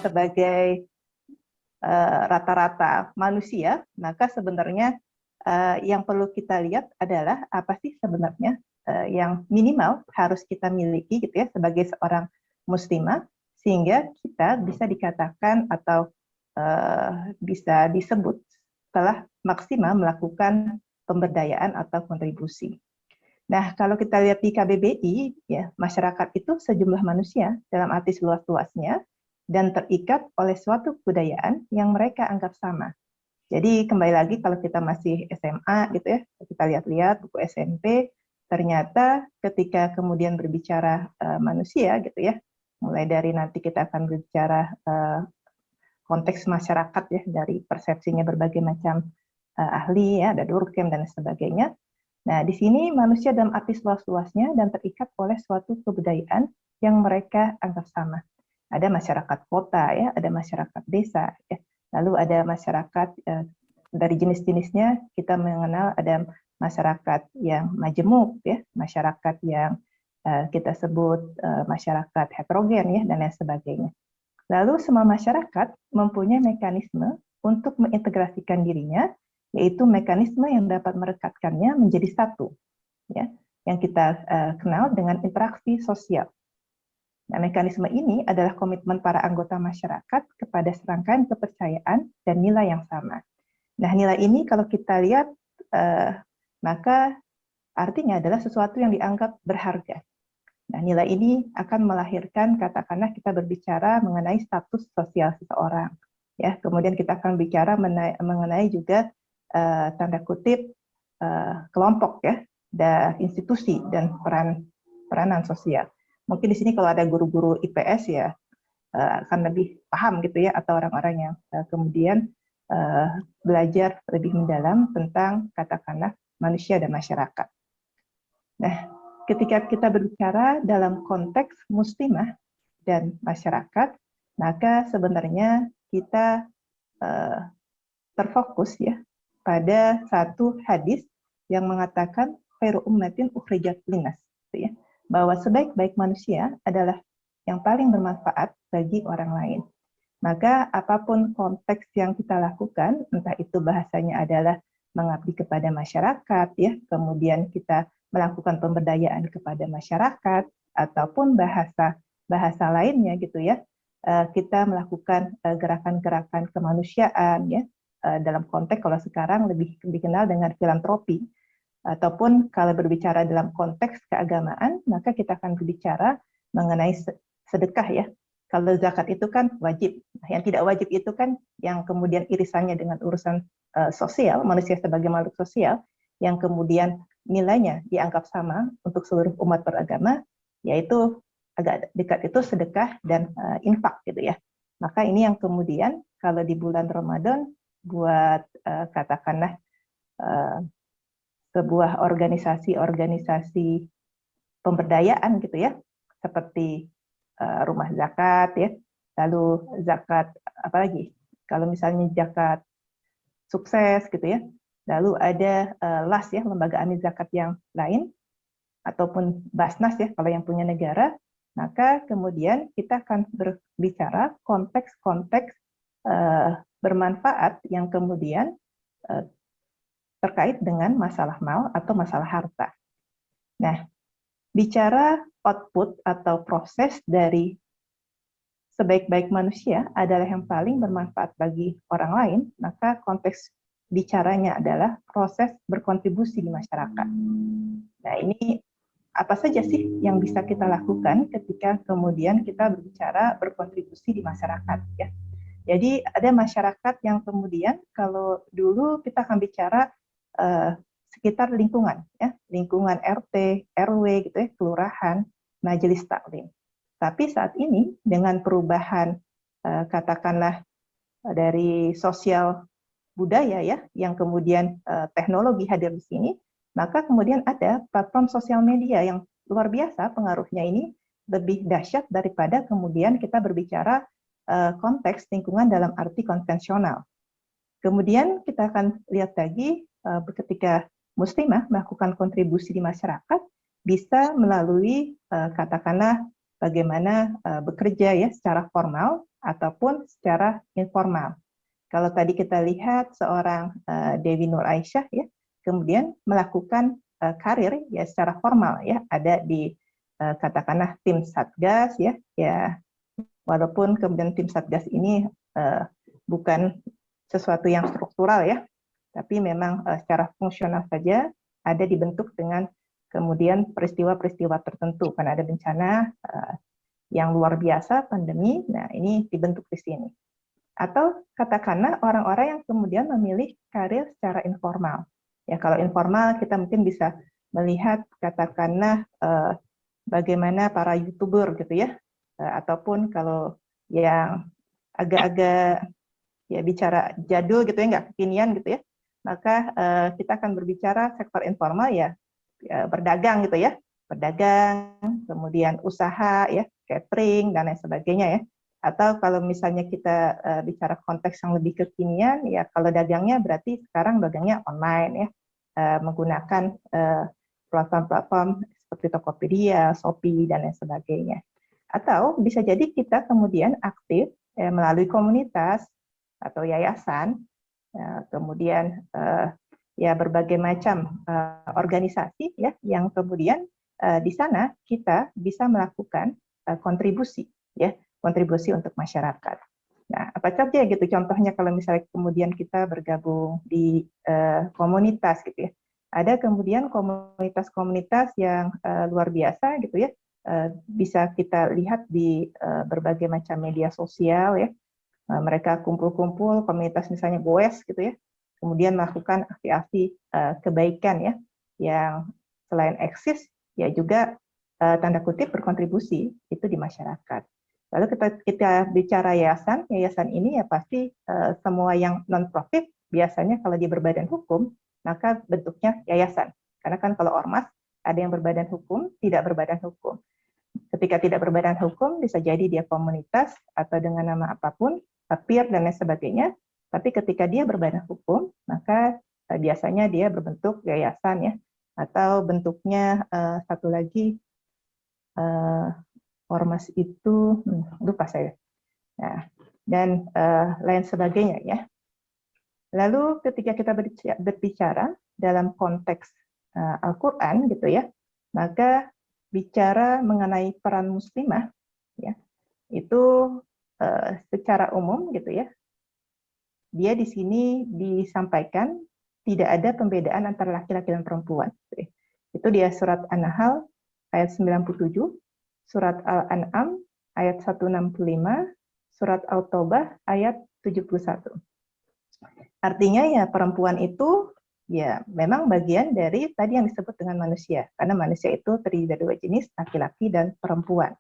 sebagai rata-rata manusia, maka sebenarnya yang perlu kita lihat adalah apa sih sebenarnya yang minimal harus kita miliki gitu ya sebagai seorang muslimah, sehingga kita bisa dikatakan atau bisa disebut telah maksimal melakukan pemberdayaan atau kontribusi. Nah, kalau kita lihat di KBBI, ya, masyarakat itu sejumlah manusia dalam arti seluas-luasnya dan terikat oleh suatu kebudayaan yang mereka anggap sama. Jadi kembali lagi kalau kita masih SMA gitu ya, kita lihat-lihat buku SMP, ternyata ketika kemudian berbicara manusia gitu ya, mulai dari nanti kita akan berbicara konteks masyarakat ya, dari persepsinya berbagai macam ahli ya, ada Durkheim dan sebagainya. Nah, di sini manusia dalam arti seluas-luasnya dan terikat oleh suatu kebudayaan yang mereka anggap sama. Ada masyarakat kota ya, ada masyarakat desa ya. Lalu ada masyarakat dari jenis-jenisnya kita mengenal ada masyarakat yang majemuk ya, masyarakat yang kita sebut masyarakat heterogen ya dan lain sebagainya. Lalu semua masyarakat mempunyai mekanisme untuk mengintegrasikan dirinya, yaitu mekanisme yang dapat merekatkannya menjadi satu, ya, yang kita kenal dengan interaksi sosial. Nah, mekanisme ini adalah komitmen para anggota masyarakat kepada serangkaian kepercayaan dan nilai yang sama. Nah, nilai ini kalau kita lihat, maka artinya adalah sesuatu yang dianggap berharga. Nah, nilai ini akan melahirkan, katakanlah kita berbicara mengenai status sosial seseorang. Ya, kemudian kita akan bicara mengenai juga tanda kutip kelompok ya, dan institusi dan peranan sosial. Mungkin di sini kalau ada guru-guru IPS ya akan lebih paham gitu ya, atau orang-orang yang kemudian belajar lebih mendalam tentang katakanlah manusia dan masyarakat. Nah, ketika kita berbicara dalam konteks muslimah dan masyarakat, maka sebenarnya kita terfokus ya pada satu hadis yang mengatakan khairu ummatin ukhrijat linnas, gitu ya, bahwa sebaik-baik manusia adalah yang paling bermanfaat bagi orang lain. Maka apapun konteks yang kita lakukan, entah itu bahasanya adalah mengabdi kepada masyarakat, ya, kemudian kita melakukan pemberdayaan kepada masyarakat, ataupun bahasa lainnya gitu ya, kita melakukan gerakan-gerakan kemanusiaan ya, dalam konteks kalau sekarang lebih dikenal dengan filantropi, ataupun kalau berbicara dalam konteks keagamaan, maka kita akan berbicara mengenai sedekah ya. Kalau zakat itu kan wajib, yang tidak wajib itu kan yang kemudian irisannya dengan urusan sosial, manusia sebagai makhluk sosial, yang kemudian nilainya dianggap sama untuk seluruh umat beragama, yaitu agak dekat itu sedekah dan infak gitu ya. Maka ini yang kemudian kalau di bulan Ramadan buat katakanlah sebuah organisasi pemberdayaan gitu ya, seperti rumah zakat ya, lalu zakat apalagi kalau misalnya zakat sukses gitu ya, lalu ada LAS ya, lembaga amin zakat yang lain, ataupun Basnas ya kalau yang punya negara, maka kemudian kita akan berbicara konteks-konteks bermanfaat yang kemudian terkait dengan masalah mal atau masalah harta. Nah, bicara output atau proses dari sebaik-baik manusia adalah yang paling bermanfaat bagi orang lain, maka konteks bicaranya adalah proses berkontribusi di masyarakat. Nah, ini apa saja sih yang bisa kita lakukan ketika kemudian kita berbicara berkontribusi di masyarakat ya. Jadi ada masyarakat yang kemudian kalau dulu kita akan bicara sekitar lingkungan ya, lingkungan RT, RW gitu ya, kelurahan, majelis taklim. Tapi saat ini dengan perubahan katakanlah dari sosial budaya ya, yang kemudian teknologi hadir di sini, maka kemudian ada platform sosial media yang luar biasa pengaruhnya ini lebih dahsyat daripada kemudian kita berbicara konteks lingkungan dalam arti konvensional. Kemudian kita akan lihat lagi ketika muslimah melakukan kontribusi di masyarakat bisa melalui katakanlah bagaimana bekerja ya secara formal ataupun secara informal. Kalau tadi kita lihat seorang Dewi Nur Aisyah ya, kemudian melakukan karir ya secara formal ya, ada di katakanlah tim Satgas ya, walaupun kemudian tim Satgas ini bukan sesuatu yang struktural ya, tapi memang secara fungsional saja ada dibentuk dengan kemudian peristiwa-peristiwa tertentu karena ada bencana yang luar biasa, pandemi. Nah, ini dibentuk di sini. Atau katakanlah orang-orang yang kemudian memilih karir secara informal. Ya, kalau informal kita mungkin bisa melihat katakanlah bagaimana para YouTuber gitu ya, ataupun kalau yang agak-agak ya bicara jadul gitu ya, nggak kekinian gitu ya, maka kita akan berbicara sektor informal ya, berdagang gitu ya, berdagang, kemudian usaha ya, catering dan lain sebagainya ya. Atau kalau misalnya kita bicara konteks yang lebih kekinian ya, kalau dagangnya berarti sekarang dagangnya online ya, menggunakan platform-platform seperti Tokopedia, Shopee dan lain sebagainya. Atau bisa jadi kita kemudian aktif melalui komunitas atau yayasan, kemudian ya berbagai macam organisasi ya, yang kemudian di sana kita bisa melakukan kontribusi ya, kontribusi untuk masyarakat. Nah, apa saja gitu contohnya kalau misalnya kemudian kita bergabung di komunitas gitu ya. Ada kemudian komunitas-komunitas yang luar biasa gitu ya, bisa kita lihat di berbagai macam media sosial ya. Mereka kumpul-kumpul komunitas misalnya goes gitu ya, kemudian melakukan aksi-aksi kebaikan ya, yang selain eksis ya juga tanda kutip berkontribusi itu di masyarakat. Lalu kita bicara yayasan, yayasan ini ya pasti semua yang non-profit biasanya kalau dia berbadan hukum maka bentuknya yayasan. Karena kan kalau ormas ada yang berbadan hukum, tidak berbadan hukum. Ketika tidak berbadan hukum bisa jadi dia komunitas atau dengan nama apapun, peer dan lain sebagainya. Tapi ketika dia berbadan hukum, maka biasanya dia berbentuk yayasan ya, atau bentuknya satu lagi ormas itu lupa saya. Nah, dan lain sebagainya ya. Lalu ketika kita berbicara dalam konteks Al-Quran gitu ya, maka bicara mengenai peran muslimah ya, itu secara umum gitu ya, dia di sini disampaikan tidak ada pembedaan antara laki-laki dan perempuan. Itu dia surat An-Nahl ayat 97, surat Al-An'am ayat 165, surat Al-Taubah ayat 71. Artinya ya perempuan itu ya memang bagian dari tadi yang disebut dengan manusia, karena manusia itu terdiri dari dua jenis, laki-laki dan perempuan.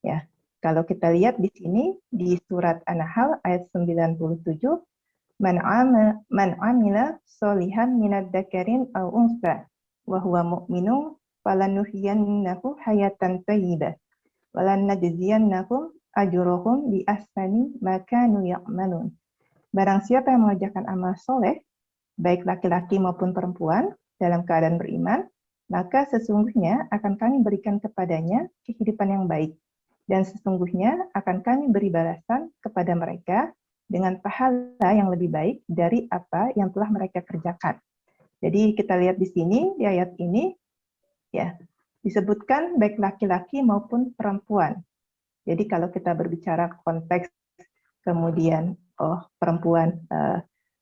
Ya, kalau kita lihat di sini di surat An-Nahl ayat 97, man amila solihan minad dzakarin aw unsa wa huwa mu'minun falanuhyiyannahu hayatan thayyibah wa lanajziyannahum ajrahum bi ahsani ma kanu ya'malun. Barang siapa yang mengerjakan amal soleh, baik laki-laki maupun perempuan, dalam keadaan beriman, maka sesungguhnya akan kami berikan kepadanya kehidupan yang baik. Dan sesungguhnya akan kami beri balasan kepada mereka dengan pahala yang lebih baik dari apa yang telah mereka kerjakan. Jadi kita lihat di sini, di ayat ini, ya disebutkan baik laki-laki maupun perempuan. Jadi kalau kita berbicara konteks kemudian perempuan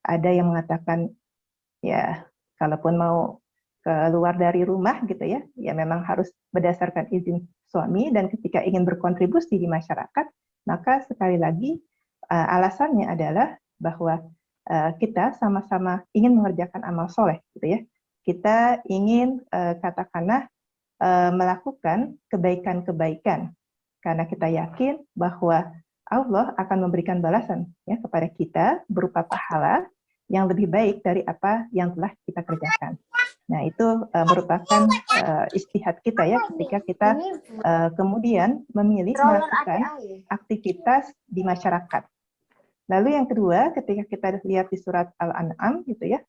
ada yang mengatakan ya kalaupun mau keluar dari rumah gitu ya, ya memang harus berdasarkan izin suami, dan ketika ingin berkontribusi di masyarakat, maka sekali lagi alasannya adalah bahwa kita sama-sama ingin mengerjakan amal soleh gitu ya. Kita ingin katakanlah melakukan kebaikan-kebaikan karena kita yakin bahwa Allah akan memberikan balasan ya kepada kita berupa pahala yang lebih baik dari apa yang telah kita kerjakan. Nah, itu merupakan istihad kita ya ketika kita kemudian memilih melakukan aktivitas di masyarakat. Lalu yang kedua, ketika kita lihat di surat Al-An'am gitu ya,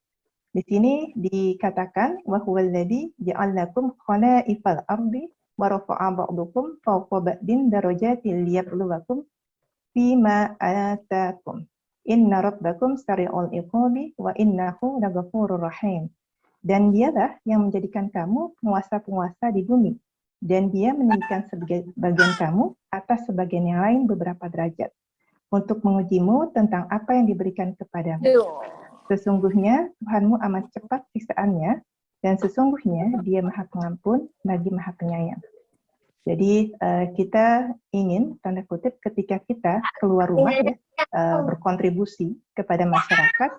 di sini dikatakan wa huwallazi ja'alakum khala'ifal ardi wa rafa'a ba'dukum fawqa ba'din darajatin liyabluwakum fima atakum. Inna rabbakum sari'ul iqabi wa innahu laghafurur rahim. Dan dialah yang menjadikan kamu penguasa-penguasa di bumi, dan dia meninggikan sebagian kamu atas sebagian yang lain beberapa derajat, untuk mengujimu tentang apa yang diberikan kepadamu. Sesungguhnya Tuhanmu amat cepat siksaannya, dan sesungguhnya Dia Maha Pengampun lagi Maha Penyayang. Jadi kita ingin, tanda kutip, ketika kita keluar rumah ya, berkontribusi kepada masyarakat,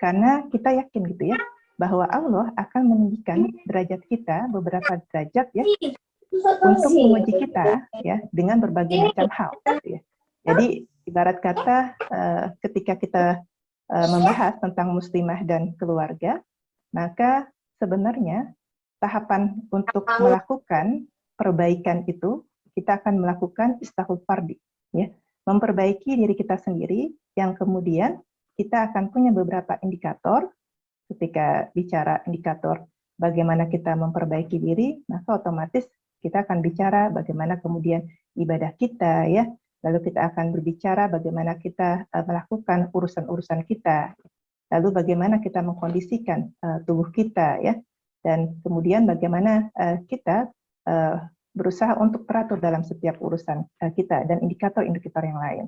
karena kita yakin gitu ya, bahwa Allah akan meninggikan derajat kita beberapa derajat ya, untuk menguji kita ya dengan berbagai macam hal. Gitu ya. Jadi ibarat kata ketika kita membahas tentang muslimah dan keluarga, maka sebenarnya tahapan untuk melakukan perbaikan itu, kita akan melakukan islahul fardi, ya, memperbaiki diri kita sendiri, yang kemudian kita akan punya beberapa indikator. Ketika bicara indikator bagaimana kita memperbaiki diri, maka otomatis kita akan bicara bagaimana kemudian ibadah kita, ya, lalu kita akan berbicara bagaimana kita melakukan urusan-urusan kita, lalu bagaimana kita mengkondisikan tubuh kita, ya, dan kemudian bagaimana kita berusaha untuk teratur dalam setiap urusan kita, dan indikator-indikator yang lain.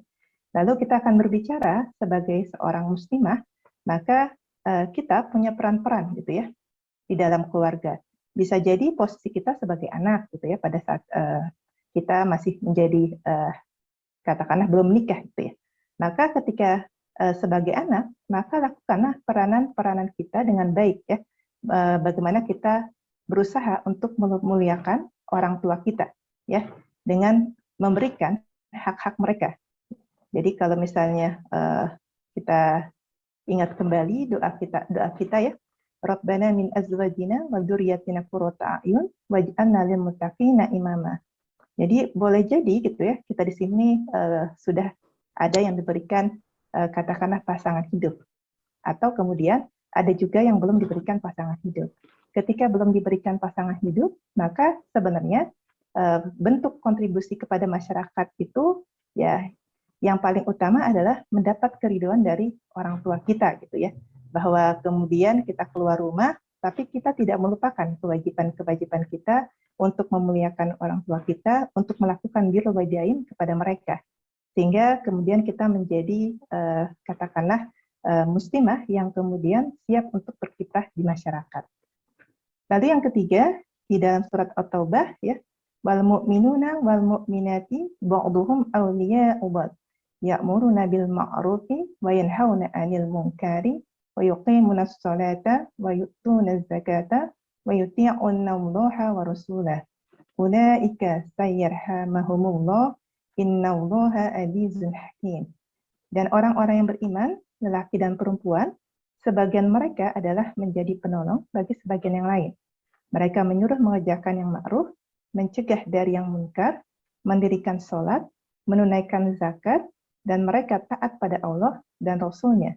Lalu kita akan berbicara sebagai seorang muslimah, maka kita punya peran-peran gitu ya di dalam keluarga. Bisa jadi posisi kita sebagai anak gitu ya, pada saat kita masih menjadi katakanlah belum menikah gitu ya. Maka ketika sebagai anak, maka lakukanlah peranan-peranan kita dengan baik ya. Bagaimana kita berusaha untuk memuliakan orang tua kita ya, dengan memberikan hak-hak mereka. Jadi kalau misalnya kita ingat kembali doa kita ya, Rabbana min azwajina wa dzurriyyatina qurrata a'yun waj'alna lil muttaqina imama. Jadi boleh jadi gitu ya, kita di sini sudah ada yang diberikan katakanlah pasangan hidup, atau kemudian ada juga yang belum diberikan pasangan hidup. Ketika belum diberikan pasangan hidup, maka sebenarnya bentuk kontribusi kepada masyarakat itu ya yang paling utama adalah mendapat keridhaan dari orang tua kita gitu ya. Bahwa kemudian kita keluar rumah, tapi kita tidak melupakan kewajiban-kewajiban kita untuk memuliakan orang tua kita, untuk melakukan birrul walidain kepada mereka. Sehingga kemudian kita menjadi katakanlah muslimah yang kemudian siap untuk berkiprah di masyarakat. Lalu yang ketiga, di dalam surat At-Taubah ya, wal mu'minuna wal mu'minati ba'duhum awliya'u ba'd ya'muruna bil ma'rufi wa yanhauna 'anil munkari wa yuqimuna as-salata wa yu'tuna az-zakata wa yuti'una Allaha wa rasulahu ulaika sayyarhamahumullah innallaha 'azizun hakim. Dan orang-orang yang beriman, lelaki dan perempuan, sebagian mereka adalah menjadi penolong bagi sebagian yang lain. Mereka menyuruh mengerjakan yang ma'ruf, mencegah dari yang munkar, mendirikan sholat, menunaikan zakat, dan mereka taat pada Allah dan Rasul-Nya.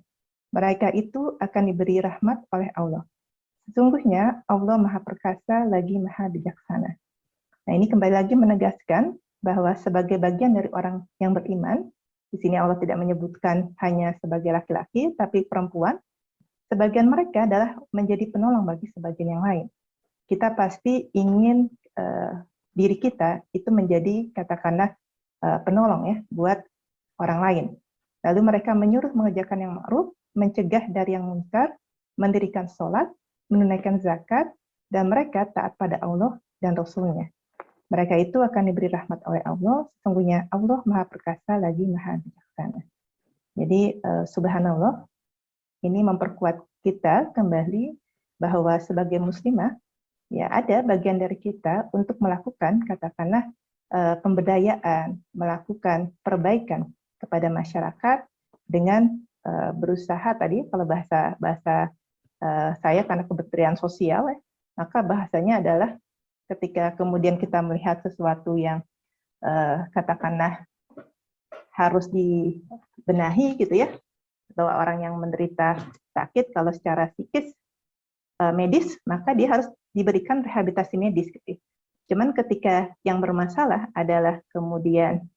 Mereka itu akan diberi rahmat oleh Allah. Sesungguhnya Allah Maha Perkasa lagi Maha Bijaksana. Nah, ini kembali lagi menegaskan bahwa sebagai bagian dari orang yang beriman, di sini Allah tidak menyebutkan hanya sebagai laki-laki, tapi perempuan, sebagian mereka adalah menjadi penolong bagi sebagian yang lain. Kita pasti ingin diri kita itu menjadi katakanlah penolong ya buat orang lain. Lalu mereka menyuruh mengerjakan yang ma'ruf, mencegah dari yang munkar, mendirikan sholat, menunaikan zakat, dan mereka taat pada Allah dan Rasul-Nya. Mereka itu akan diberi rahmat oleh Allah, sesungguhnya Allah Maha Perkasa lagi Maha Bijaksana. Jadi subhanallah, ini memperkuat kita kembali bahwa sebagai muslimah, ya ada bagian dari kita untuk melakukan katakanlah pemberdayaan, melakukan perbaikan kepada masyarakat dengan berusaha tadi, kalau bahasa saya karena kementerian sosial ya, maka bahasanya adalah ketika kemudian kita melihat sesuatu yang katakanlah harus dibenahi gitu ya, atau orang yang menderita sakit kalau secara psikis medis, maka dia harus diberikan rehabilitasi medis gitu. Cuman ketika yang bermasalah adalah kemudian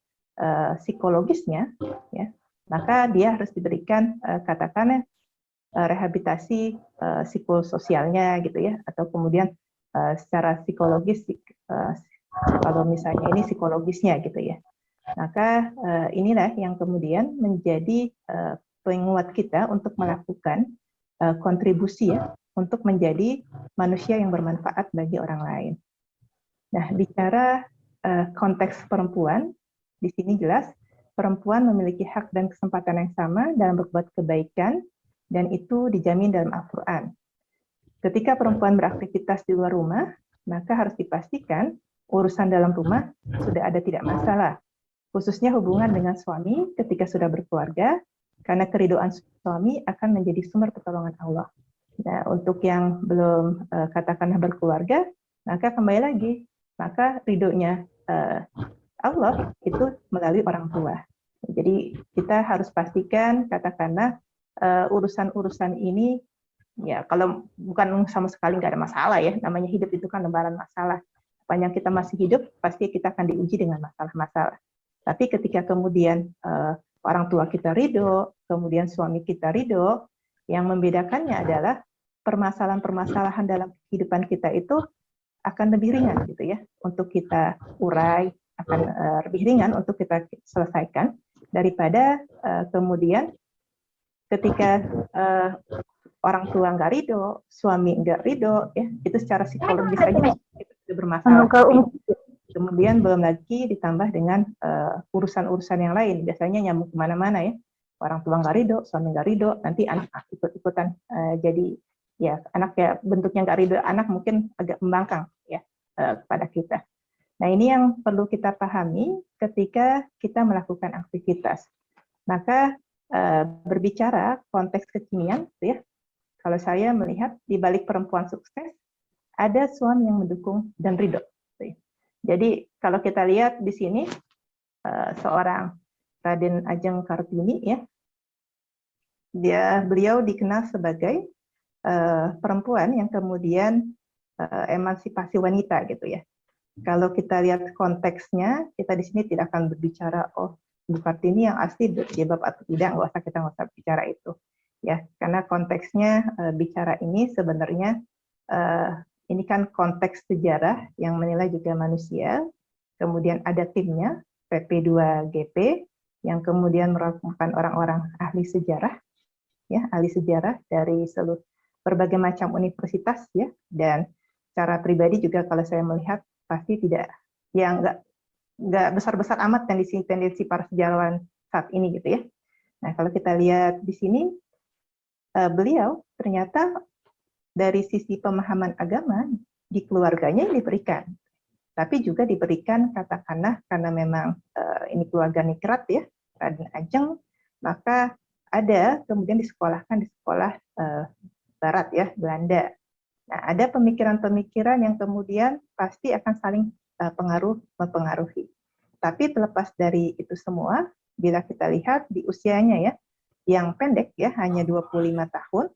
psikologisnya, ya, maka dia harus diberikan katakanlah rehabilitasi psikososialnya gitu ya, atau kemudian secara psikologis kalau misalnya ini psikologisnya gitu ya. Maka inilah yang kemudian menjadi penguat kita untuk melakukan kontribusi ya, untuk menjadi manusia yang bermanfaat bagi orang lain. Nah, bicara konteks perempuan, di sini jelas perempuan memiliki hak dan kesempatan yang sama dalam berbuat kebaikan, dan itu dijamin dalam Al-Quran. Ketika perempuan beraktivitas di luar rumah, maka harus dipastikan urusan dalam rumah sudah ada tidak masalah, khususnya hubungan dengan suami ketika sudah berkeluarga, karena keridoan suami akan menjadi sumber pertolongan Allah. Nah, untuk yang belum katakanlah berkeluarga, maka kembali lagi, maka ridhonya Allah itu melalui orang tua. Jadi kita harus pastikan katakanlah urusan-urusan ini, ya kalau bukan sama sekali nggak ada masalah ya, namanya hidup itu kan lembaran masalah. Sepanjang kita masih hidup, pasti kita akan diuji dengan masalah-masalah. Tapi ketika kemudian orang tua kita ridho, kemudian suami kita ridho, yang membedakannya adalah permasalahan-permasalahan dalam kehidupan kita itu akan lebih ringan gitu ya, untuk kita urai, akan lebih ringan untuk kita selesaikan daripada kemudian ketika orang tua nggak ridho, suami nggak ridho, ya itu secara psikologis saja itu sudah bermasalah. Kemudian belum lagi ditambah dengan urusan-urusan yang lain, biasanya nyambung kemana-mana ya. Orang tua nggak ridho, suami nggak ridho, nanti anak ikut-ikutan jadi ya anak ya bentuknya nggak ridho, anak mungkin agak membangkang ya kepada kita. Nah ini yang perlu kita pahami ketika kita melakukan aktivitas. Maka berbicara konteks kekinian, ya, kalau saya melihat di balik perempuan sukses ada suami yang mendukung dan ridho. Jadi kalau kita lihat di sini seorang Raden Ajeng Kartini ya, beliau dikenal sebagai perempuan yang kemudian emansipasi wanita gitu ya. Kalau kita lihat konteksnya, kita di sini tidak akan berbicara Bu Kartini yang asli jilbab atau tidak, kita nggak usah bicara itu ya, karena konteksnya bicara ini sebenarnya ini kan konteks sejarah yang menilai juga manusia, kemudian ada timnya PP2GP yang kemudian merupakan orang-orang ahli sejarah ya, ahli sejarah dari seluruh berbagai macam universitas ya, dan secara pribadi juga kalau saya melihat pasti tidak ya nggak besar-besar amat tendensi para sejarawan saat ini gitu ya. Nah kalau kita lihat di sini beliau ternyata dari sisi pemahaman agama di keluarganya diberikan, tapi juga diberikan katakanlah karena memang ini keluarga nikrat ya, Raden Ajeng, maka ada kemudian disekolahkan di sekolah Barat ya, Belanda. Nah, ada pemikiran-pemikiran yang kemudian pasti akan saling mempengaruhi. Tapi terlepas dari itu semua, bila kita lihat di usianya ya, yang pendek ya, hanya 25 tahun,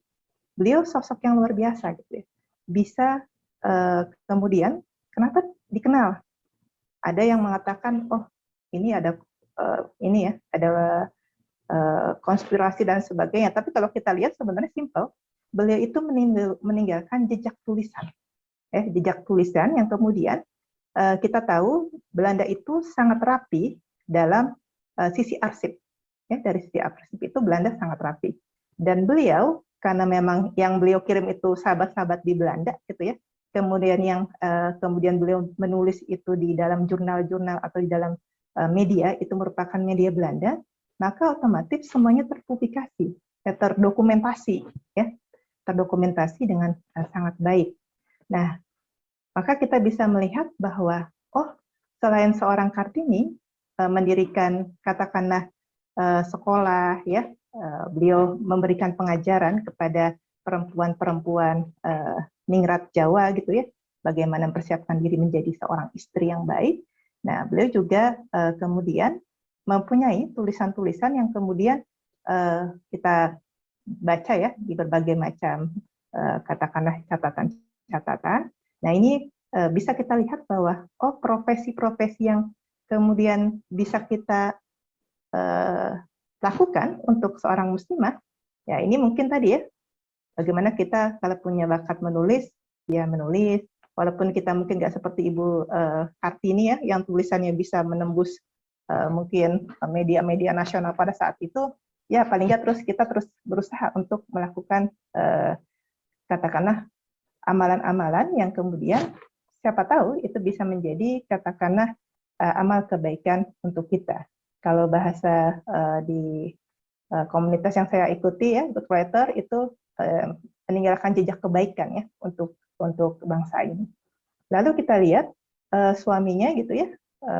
beliau sosok yang luar biasa gitu ya. Bisa kemudian, kenapa dikenal? Ada yang mengatakan, oh ini ada ini ya, ada konspirasi dan sebagainya. Tapi kalau kita lihat sebenarnya simple, beliau itu meninggalkan jejak tulisan. Jejak tulisan yang kemudian kita tahu Belanda itu sangat rapi dalam sisi arsip. Dari sisi arsip itu Belanda sangat rapi. Dan beliau, karena memang yang beliau kirim itu sahabat-sahabat di Belanda, gitu ya. Kemudian yang kemudian beliau menulis itu di dalam jurnal-jurnal atau di dalam media, itu merupakan media Belanda, maka otomatis semuanya terpublikasi, terdokumentasi, ya. Terdokumentasi dengan sangat baik. Nah, maka kita bisa melihat bahwa selain seorang Kartini mendirikan katakanlah sekolah ya, beliau memberikan pengajaran kepada perempuan-perempuan ningrat Jawa gitu ya, bagaimana mempersiapkan diri menjadi seorang istri yang baik. Nah, beliau juga kemudian mempunyai tulisan-tulisan yang kemudian kita baca ya di berbagai macam katakanlah catatan-catatan. Nah ini bisa kita lihat bahwa profesi-profesi yang kemudian bisa kita lakukan untuk seorang muslimah, ya ini mungkin tadi ya, bagaimana kita kalau punya bakat menulis, ya menulis, walaupun kita mungkin nggak seperti Ibu Kartini ya, yang tulisannya bisa menembus mungkin media-media nasional pada saat itu, ya paling nggak kita terus berusaha untuk melakukan katakanlah amalan-amalan yang kemudian siapa tahu itu bisa menjadi katakanlah amal kebaikan untuk kita. Kalau bahasa di komunitas yang saya ikuti ya, Good Writer itu meninggalkan jejak kebaikan ya untuk bangsa ini. Lalu kita lihat suaminya gitu ya,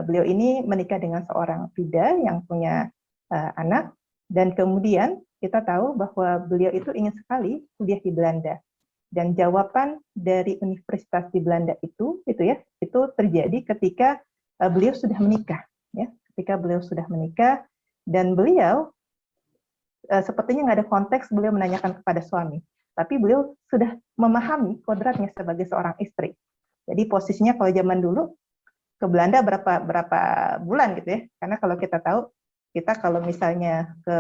beliau ini menikah dengan seorang Fida yang punya anak, dan kemudian kita tahu bahwa beliau itu ingin sekali kuliah di Belanda. Dan jawaban dari universitas di Belanda itu ya, itu terjadi ketika beliau sudah menikah ya. Ketika beliau sudah menikah dan beliau sepertinya nggak ada konteks beliau menanyakan kepada suami, tapi beliau sudah memahami kodratnya sebagai seorang istri. Jadi posisinya kalau zaman dulu ke Belanda berapa bulan gitu ya, karena kalau kita tahu, kita kalau misalnya ke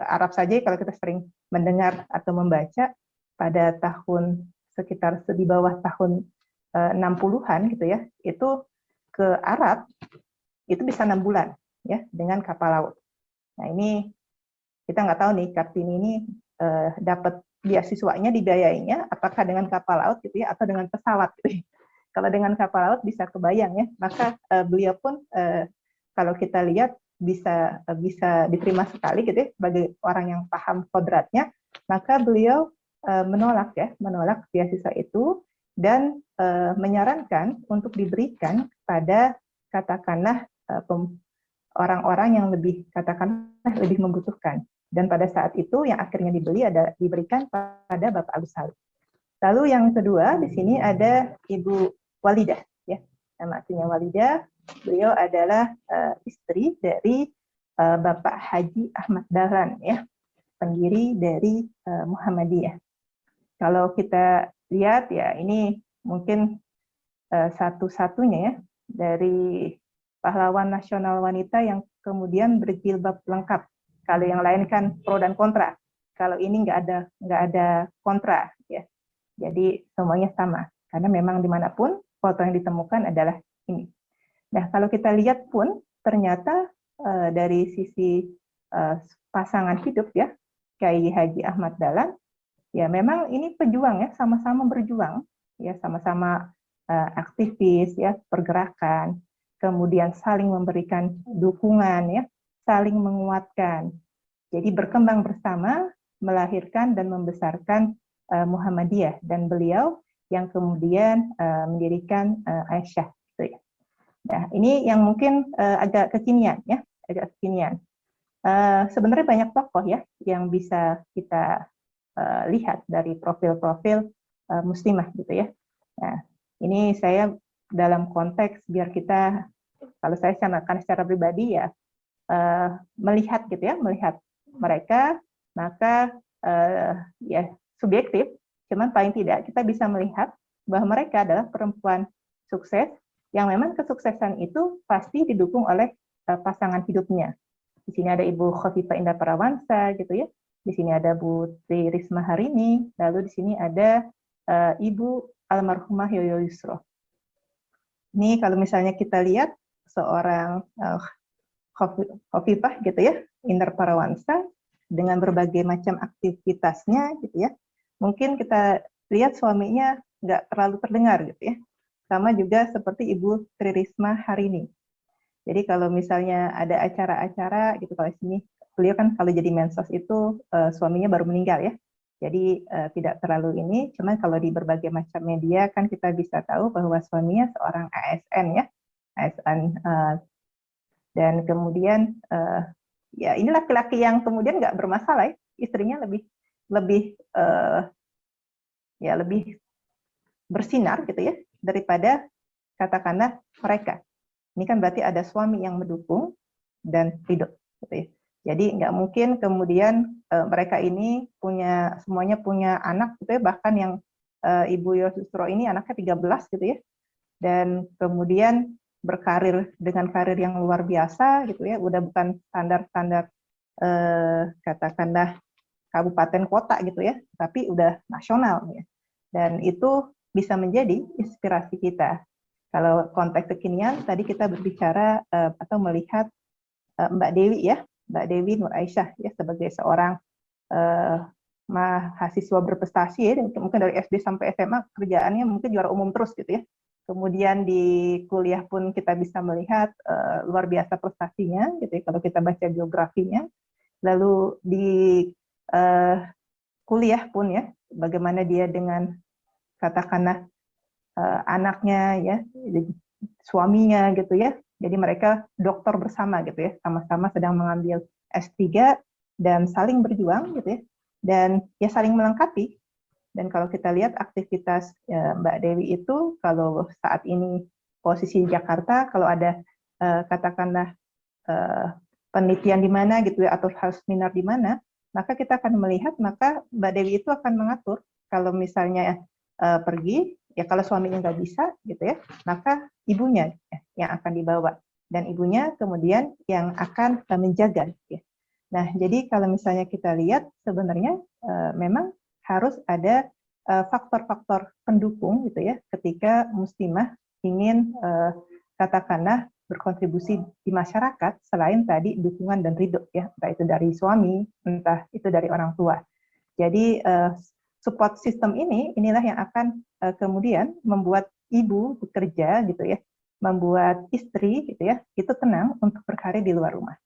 Arab saja, kalau kita sering mendengar atau membaca pada tahun sekitar di bawah tahun 60-an gitu ya, itu ke Arab itu bisa 6 bulan ya dengan kapal laut. Nah ini kita nggak tahu nih Kartini ini dapat beasiswanya dibiayainya apakah dengan kapal laut gitu ya atau dengan pesawat gitu. Kalau dengan kapal laut bisa kebayang ya, maka beliau pun kalau kita lihat bisa diterima sekali gitu ya sebagai orang yang paham kodratnya, maka beliau menolak beasiswa itu dan menyarankan untuk diberikan pada katakanlah orang-orang yang lebih membutuhkan. Dan pada saat itu yang akhirnya diberikan pada Bapak Agus Salim. Lalu yang kedua di sini ada Ibu Walidah ya. Nama aslinya Walidah. Beliau adalah istri dari Bapak Haji Ahmad Dahlan ya, pendiri dari Muhammadiyah. Kalau kita lihat ya, ini mungkin satu-satunya ya dari pahlawan nasional wanita yang kemudian berjilbab lengkap. Kalau yang lain kan pro dan kontra. Kalau ini nggak ada kontra ya. Jadi semuanya sama. Karena memang dimanapun foto yang ditemukan adalah ini. Nah kalau kita lihat pun ternyata dari sisi pasangan hidup ya, Kiai Haji Ahmad Dahlan, ya memang ini pejuang ya, sama-sama berjuang ya, sama-sama aktivis ya, pergerakan, kemudian saling memberikan dukungan ya, saling menguatkan. Jadi berkembang bersama, melahirkan dan membesarkan Muhammadiyah, dan beliau yang kemudian mendirikan Aisyah. Gitu ya. Nah, ini yang mungkin agak kekinian ya, agak kekinian. Sebenarnya banyak tokoh ya yang bisa kita lihat dari profil-profil muslimah gitu ya. Nah, ini saya dalam konteks biar kita, kalau saya akan secara pribadi ya melihat gitu ya, melihat mereka, maka ya subjektif, cuman paling tidak kita bisa melihat bahwa mereka adalah perempuan sukses yang memang kesuksesan itu pasti didukung oleh pasangan hidupnya. Di sini ada Ibu Khofifah Indah Parawansa gitu ya. Di sini ada Bu Tri Risma Harini, lalu di sini ada Ibu almarhumah Yoyo Yusro. Ini kalau misalnya kita lihat seorang Khofifah gitu ya, Indar Parawansa dengan berbagai macam aktivitasnya gitu ya. Mungkin kita lihat suaminya nggak terlalu terdengar gitu ya. Sama juga seperti Ibu Tri Risma Harini. Jadi kalau misalnya ada acara-acara gitu, kalau sini beliau kan kalau jadi mensos itu suaminya baru meninggal ya. Jadi tidak terlalu ini, cuman kalau di berbagai macam media kan kita bisa tahu bahwa suaminya seorang ASN ya. ASN dan kemudian ya ini laki-laki yang kemudian nggak bermasalah ya. Istrinya lebih bersinar gitu ya daripada katakanlah mereka. Ini kan berarti ada suami yang mendukung dan ridho gitu ya. Jadi nggak mungkin kemudian mereka ini semuanya punya anak gitu ya, bahkan yang Ibu Yosustro ini anaknya 13 gitu ya, dan kemudian berkarir dengan karir yang luar biasa gitu ya, udah bukan standar-standar katakanlah kabupaten kota gitu ya, tapi udah nasional ya. Dan itu bisa menjadi inspirasi kita. Kalau konteks kekinian tadi kita berbicara atau melihat Mbak Dewi ya, Mbak Dewi Nur Aisyah ya, sebagai seorang mahasiswa berprestasi ya, mungkin dari SD sampai SMA kerjaannya mungkin juara umum terus gitu ya. Kemudian di kuliah pun kita bisa melihat luar biasa prestasinya gitu ya, kalau kita baca biografinya. Lalu di kuliah pun ya, bagaimana dia dengan katakanlah anaknya ya, suaminya gitu ya. Jadi mereka dokter bersama gitu ya, sama-sama sedang mengambil S3 dan saling berjuang gitu ya. Dan ya saling melengkapi. Dan kalau kita lihat aktivitas Mbak Dewi itu, kalau saat ini posisi di Jakarta, kalau ada katakanlah penelitian di mana gitu ya, atau seminar di mana, maka kita akan melihat, maka Mbak Dewi itu akan mengatur kalau misalnya pergi, ya kalau suaminya nggak bisa gitu ya, maka ibunya yang akan dibawa, dan ibunya kemudian yang akan menjaga. Ya. Nah, jadi kalau misalnya kita lihat sebenarnya memang harus ada faktor-faktor pendukung gitu ya, ketika muslimah ingin katakanlah berkontribusi di masyarakat selain tadi dukungan dan ridho ya, entah itu dari suami, entah itu dari orang tua. Jadi support system inilah yang akan kemudian membuat ibu bekerja gitu ya, membuat istri gitu ya, itu tenang untuk berkarir di luar rumah.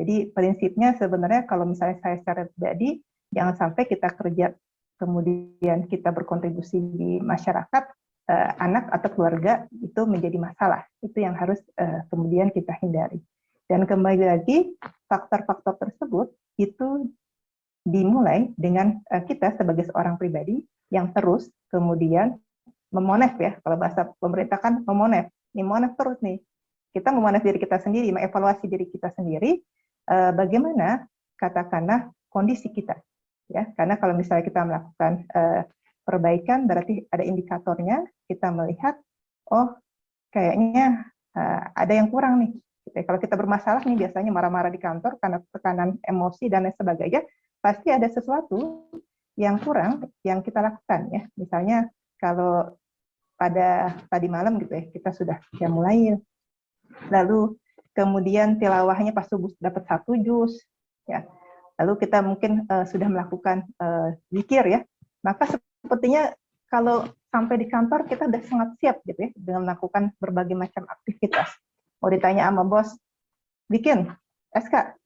Jadi prinsipnya sebenarnya kalau misalnya saya secara pribadi, jangan sampai kita kerja kemudian kita berkontribusi di masyarakat, anak atau keluarga itu menjadi masalah. Itu yang harus kemudian kita hindari. Dan kembali lagi, faktor-faktor tersebut itu dimulai dengan kita sebagai seorang pribadi yang terus kemudian memonef ya, kalau bahasa pemerintah kan memonef. Ini monef terus nih. Kita memonef diri kita sendiri, mengevaluasi diri kita sendiri, bagaimana katakanlah kondisi kita ya, karena kalau misalnya kita melakukan perbaikan berarti ada indikatornya, kita melihat oh kayaknya ada yang kurang nih. Kalau kita bermasalah nih biasanya marah-marah di kantor karena tekanan emosi dan lain sebagainya, pasti ada sesuatu yang kurang yang kita lakukan ya. Misalnya kalau pada tadi malam gitu ya, kita sudah mulai, lalu kemudian tilawahnya pas subuh dapat 1 juz ya, lalu kita mungkin sudah melakukan zikir ya, maka sepertinya kalau sampai di kantor kita sudah sangat siap gitu ya dengan melakukan berbagai macam aktivitas. Mau ditanya sama bos, bikin SK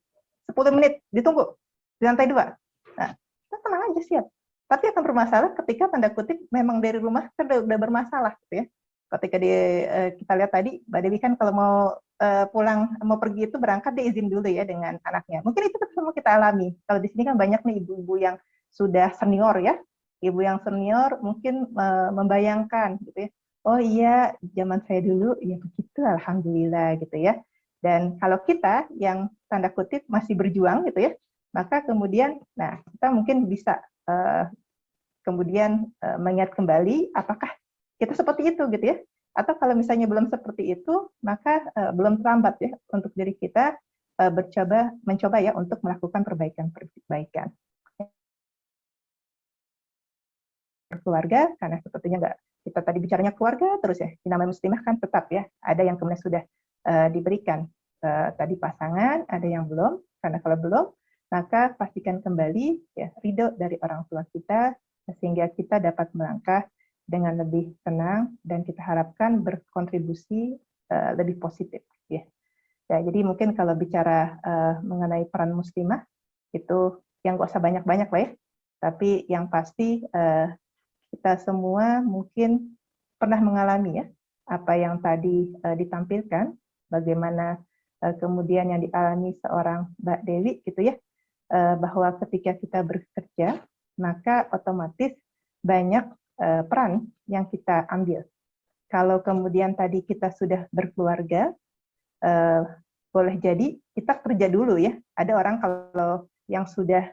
10 menit ditunggu di lantai 2, nah kita tenang aja siap. Tapi akan bermasalah ketika tanda kutip memang dari rumah kita udah bermasalah gitu ya. Ketika kita lihat tadi Mbak Dewi kan kalau mau pulang, mau pergi itu berangkat dia izin dulu ya dengan anaknya. Mungkin itu semua kita alami. Kalau di sini kan banyak nih ibu-ibu yang sudah senior ya. Ibu yang senior mungkin membayangkan gitu ya. Oh iya, zaman saya dulu ya begitu, alhamdulillah gitu ya. Dan kalau kita yang tanda kutip masih berjuang gitu ya, maka kemudian nah kita mungkin bisa kemudian mengingat kembali apakah kita seperti itu gitu ya, atau kalau misalnya belum seperti itu maka belum terlambat ya untuk diri kita mencoba ya untuk melakukan perbaikan keluarga, karena sepertinya nggak, kita tadi bicaranya keluarga terus ya, di namanya muslimah kan tetap ya ada yang kemudian sudah diberikan tadi pasangan, ada yang belum, karena kalau belum maka pastikan kembali ya ridho dari orang tua kita sehingga kita dapat melangkah dengan lebih tenang dan kita harapkan berkontribusi lebih positif ya. Ya, jadi mungkin kalau bicara mengenai peran muslimah itu yang nggak usah banyak-banyak lah ya, tapi yang pasti kita semua mungkin pernah mengalami ya apa yang tadi ditampilkan, bagaimana kemudian yang dialami seorang Mbak Dewi gitu ya, bahwa ketika kita bekerja maka otomatis banyak peran yang kita ambil. Kalau kemudian tadi kita sudah berkeluarga, boleh jadi kita kerja dulu ya. Ada orang kalau yang sudah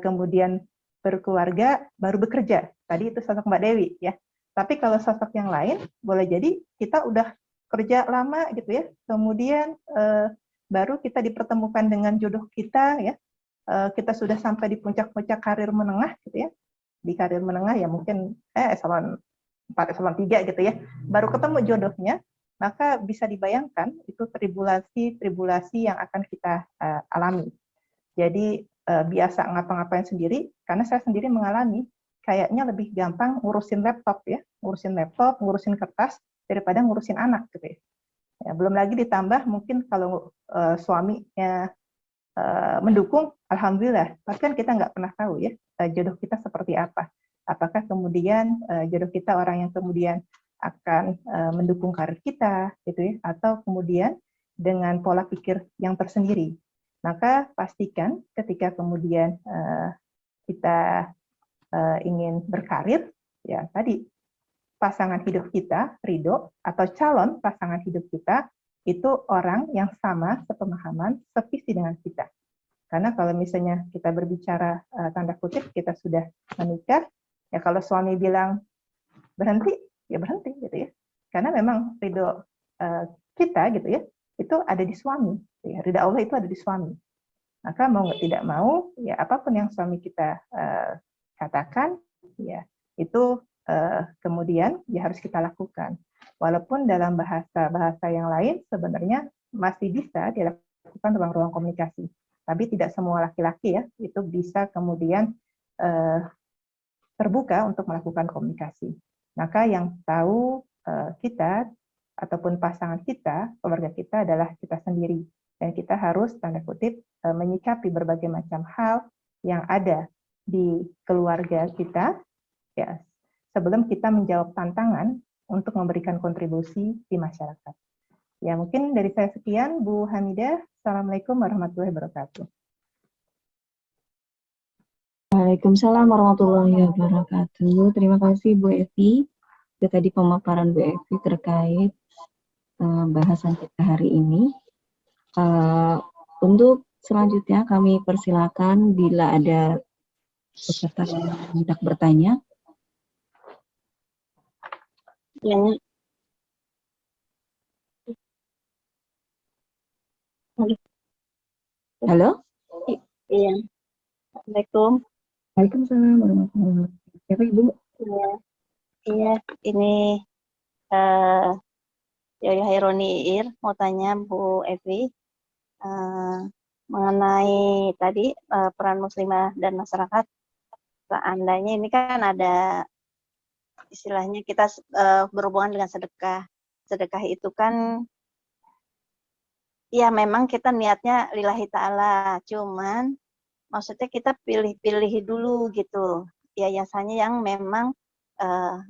kemudian berkeluarga, baru bekerja. Tadi itu sosok Mbak Dewi ya. Tapi kalau sosok yang lain, boleh jadi kita udah kerja lama gitu ya, kemudian baru kita dipertemukan dengan jodoh kita ya, kita sudah sampai di puncak-puncak karir menengah gitu ya. Di karir menengah ya mungkin eselon 4, eselon 3 gitu ya, baru ketemu jodohnya, maka bisa dibayangkan itu tribulasi yang akan kita alami. Jadi biasa ngapa-ngapain sendiri, karena saya sendiri mengalami, kayaknya lebih gampang ngurusin laptop ya, ngurusin kertas, daripada ngurusin anak gitu ya. Ya, belum lagi ditambah mungkin kalau suaminya mendukung, alhamdulillah. Tapi kan kita nggak pernah tahu ya jodoh kita seperti apa. Apakah kemudian jodoh kita orang yang kemudian akan mendukung karir kita, gitu ya, atau kemudian dengan pola pikir yang tersendiri. Maka pastikan ketika kemudian kita ingin berkarir, ya tadi pasangan hidup kita, ridho, atau calon pasangan hidup kita, itu orang yang sama sepemahaman, sevisi dengan kita. Karena kalau misalnya kita berbicara tanda kutip, kita sudah menikah, ya kalau suami bilang berhenti, ya berhenti gitu ya. Karena memang ridho kita gitu ya, itu ada di suami. Ya, ridho Allah itu ada di suami. Maka mau tidak mau, ya apapun yang suami kita katakan, ya itu kemudian ya harus kita lakukan. Walaupun dalam bahasa yang lain sebenarnya masih bisa dilakukan ruang-ruang komunikasi. Tapi tidak semua laki-laki ya itu bisa kemudian terbuka untuk melakukan komunikasi. Maka yang tahu kita ataupun pasangan kita, keluarga kita adalah kita sendiri. Dan kita harus, tanda kutip, menyikapi berbagai macam hal yang ada di keluarga kita, ya, sebelum kita menjawab tantangan untuk memberikan kontribusi di masyarakat. Ya, mungkin dari saya sekian, Bu Hamidah. Assalamualaikum warahmatullahi wabarakatuh. Waalaikumsalam warahmatullahi wabarakatuh. Terima kasih Bu Evi. Itu tadi pemaparan Bu Evi terkait bahasan kita hari ini. Untuk selanjutnya kami persilakan bila ada peserta yang hendak bertanya. Halo? Iya. Assalamualaikum. Waalaikumsalam warahmatullahi wabarakatuh. Siapa Ibu? Iya, ini Yoyo Haironi Ir mau tanya Bu Evi mengenai tadi peran muslimah dan masyarakat. Seandainya ini kan ada istilahnya kita berhubungan dengan sedekah. Sedekah itu kan ya memang kita niatnya lillahi ta'ala, cuman maksudnya kita pilih-pilih dulu gitu. Yayasannya yang memang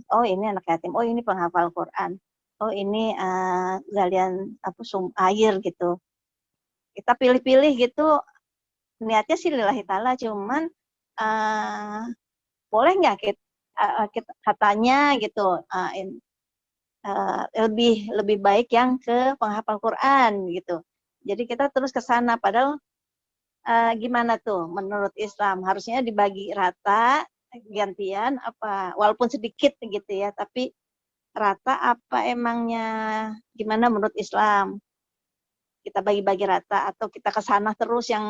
oh ini anak yatim, oh ini penghafal Quran, oh ini galian air gitu. Kita pilih-pilih gitu, niatnya sih lillahi ta'ala, cuman boleh nggak kita katanya gitu lebih baik yang ke penghafal Quran gitu. Jadi kita terus ke sana, padahal gimana tuh menurut Islam, harusnya dibagi rata gantian apa walaupun sedikit gitu ya, tapi rata apa emangnya gimana menurut Islam, kita bagi-bagi rata atau kita ke sana terus yang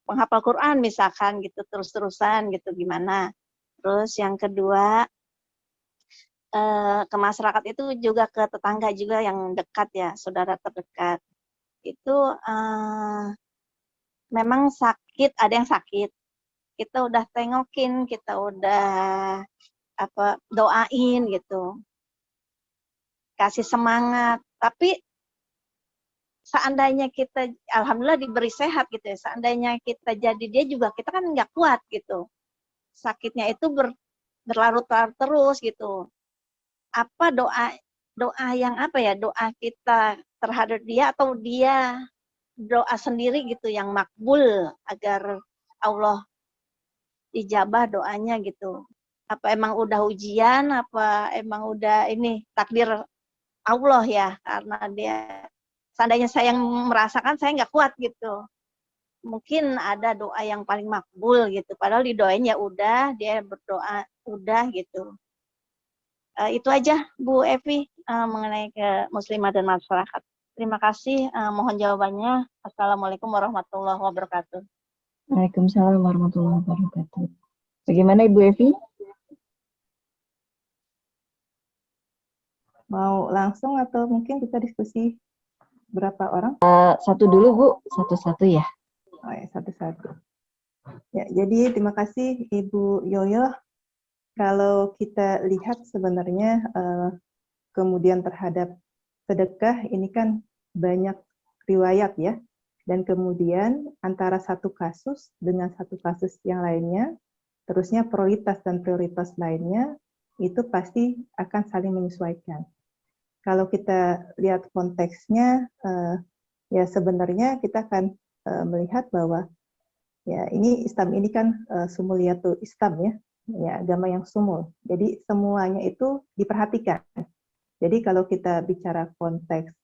penghafal Quran misalkan gitu terus-terusan gitu gimana. Terus yang kedua ke masyarakat itu juga ke tetangga juga yang dekat ya, saudara terdekat itu memang sakit, ada yang sakit, kita udah tengokin, kita udah doain gitu, kasih semangat, tapi seandainya kita alhamdulillah diberi sehat gitu ya, seandainya kita jadi dia juga kita kan nggak kuat gitu, sakitnya itu berlarut-larut terus gitu. Apa doa yang doa kita terhadap dia atau dia doa sendiri gitu yang makbul agar Allah ijabah doanya gitu. Apa emang udah ujian, apa emang udah ini takdir Allah ya, karena dia seandainya saya yang merasakan saya nggak kuat gitu. mungkin ada doa yang paling makbul gitu. Padahal didoain ya udah, dia berdoa udah gitu. Itu aja Bu Evi mengenai ke muslimah dan masyarakat. Terima kasih, mohon jawabannya. Assalamualaikum warahmatullahi wabarakatuh. Waalaikumsalam warahmatullahi wabarakatuh. Bagaimana Ibu Evi? Mau langsung atau mungkin kita diskusi berapa orang? Satu dulu Bu, satu-satu ya. Oh ya, satu-satu. Ya, jadi terima kasih Ibu Yoyo. Kalau kita lihat sebenarnya kemudian terhadap sedekah ini kan banyak riwayat ya. Dan kemudian antara satu kasus dengan satu kasus yang lainnya, terusnya prioritas dan prioritas lainnya itu pasti akan saling menyesuaikan. Kalau kita lihat konteksnya, ya sebenarnya kita akan melihat bahwa ya ini Islam ini kan sumuliyatul Islam ya, agama yang sumul. Jadi semuanya itu diperhatikan. Jadi kalau kita bicara konteks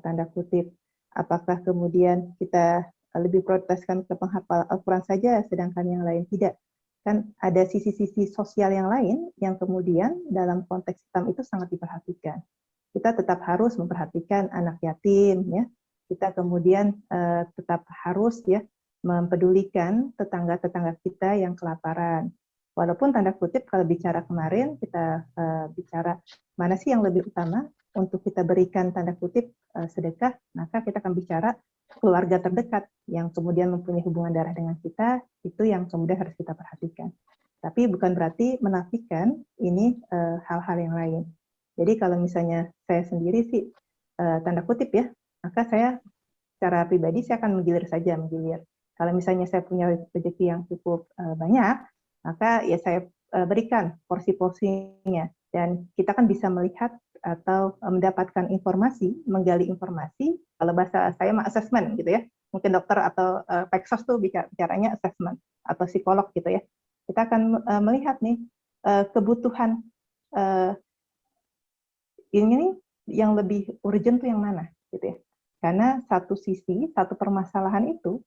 tanda kutip, apakah kemudian kita lebih prioritaskan ke penghafal Al-Quran saja, sedangkan yang lain tidak. Kan ada sisi-sisi sosial yang lain yang kemudian dalam konteks Islam itu sangat diperhatikan. Kita tetap harus memperhatikan anak yatim, ya. Kita kemudian tetap harus ya mempedulikan tetangga-tetangga kita yang kelaparan. Walaupun tanda kutip kalau bicara kemarin kita bicara mana sih yang lebih utama untuk kita berikan tanda kutip sedekah, maka kita akan bicara keluarga terdekat yang kemudian mempunyai hubungan darah dengan kita, itu yang kemudian harus kita perhatikan. Tapi bukan berarti menafikan ini hal-hal yang lain. Jadi kalau misalnya saya sendiri sih tanda kutip ya, maka saya secara pribadi saya akan menggilir saja, menggilir. Kalau misalnya saya punya rezeki yang cukup banyak, maka ya saya berikan porsi-porsinya. Dan kita kan bisa melihat atau mendapatkan informasi, menggali informasi, kalau bahasa saya mah assessment gitu ya. Mungkin dokter atau peksos tuh bicaranya assessment atau psikolog gitu ya. Kita akan melihat nih kebutuhan ini yang lebih urgent tuh yang mana gitu ya. Karena satu sisi, satu permasalahan itu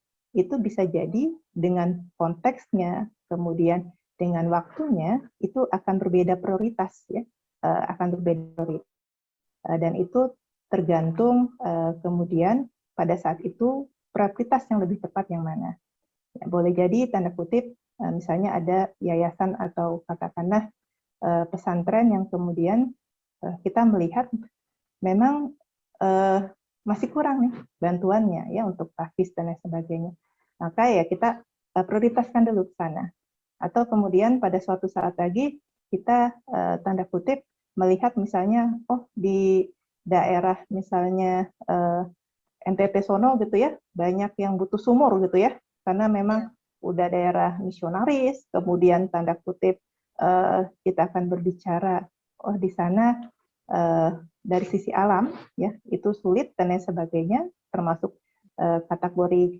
bisa jadi dengan konteksnya, kemudian dengan waktunya, itu akan berbeda prioritas ya, akan berbeda prioritas. Dan itu tergantung kemudian pada saat itu prioritas yang lebih tepat yang mana. Ya, boleh jadi tanda kutip, misalnya ada yayasan atau katakanlah pesantren yang kemudian kita melihat memang masih kurang nih bantuannya ya untuk tahfiz dan lain sebagainya. Maka ya kita prioritaskan dulu ke sana. Atau kemudian pada suatu saat lagi kita tanda kutip melihat misalnya oh di daerah misalnya NTT sono gitu ya, banyak yang butuh sumur gitu ya. Karena memang udah daerah misionaris, kemudian tanda kutip kita akan berbicara oh di sana dari sisi alam ya itu sulit dan lain sebagainya, termasuk kategori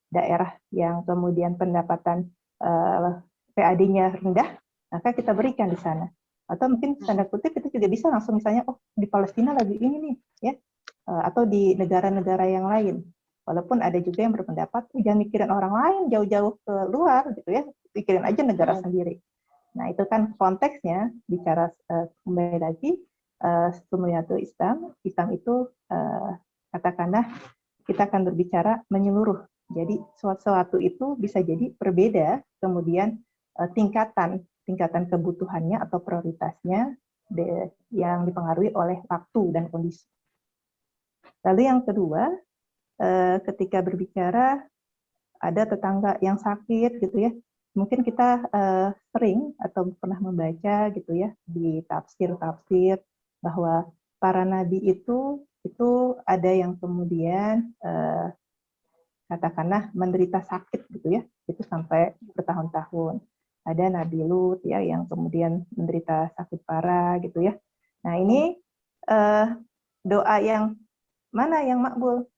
daerah yang kemudian pendapatan PAD-nya rendah, maka kita berikan di sana. Atau mungkin tanda kutip itu juga bisa langsung misalnya oh di Palestina lagi ini nih ya, atau di negara-negara yang lain. Walaupun ada juga yang berpendapat jangan mikirin orang lain jauh-jauh ke luar gitu ya, pikirin aja negara sendiri. Nah itu kan konteksnya bicara kembali lagi sumuliyatul Islam. Islam itu katakanlah kita akan berbicara menyeluruh. Jadi sesuatu itu bisa jadi berbeda, kemudian tingkatan kebutuhannya atau prioritasnya yang dipengaruhi oleh waktu dan kondisi. Lalu yang kedua, ketika berbicara ada tetangga yang sakit gitu ya, mungkin kita sering atau pernah membaca gitu ya di tafsir bahwa para nabi itu ada yang kemudian katakanlah menderita sakit gitu ya, itu sampai bertahun-tahun. Ada Nabi Lut ya yang kemudian menderita sakit parah gitu ya. Nah ini doa yang mana yang makbul?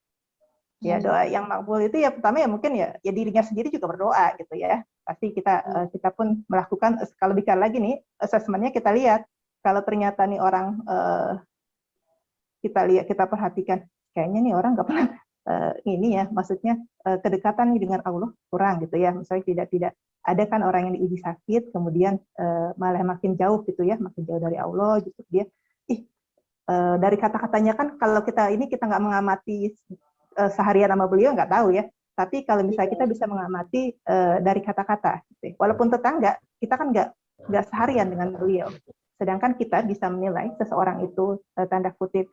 Ya doa yang makbul itu ya pertama ya mungkin ya dirinya sendiri juga berdoa gitu ya. Pasti kita pun melakukan, kalau bicara lagi nih assessment-nya kita lihat kalau ternyata nih orang kita perhatikan kayaknya nih orang nggak pernah ini ya, maksudnya kedekatan dengan Allah kurang gitu ya. Misalnya tidak ada kan orang yang diuji sakit, kemudian malah makin jauh gitu ya, makin jauh dari Allah, justru dia, dari kata-katanya kan kalau kita nggak mengamati seharian sama beliau nggak tahu ya. Tapi kalau misalnya kita bisa mengamati dari kata-kata, gitu. Walaupun tetangga, kita kan nggak seharian dengan beliau. Sedangkan kita bisa menilai seseorang itu tanda kutip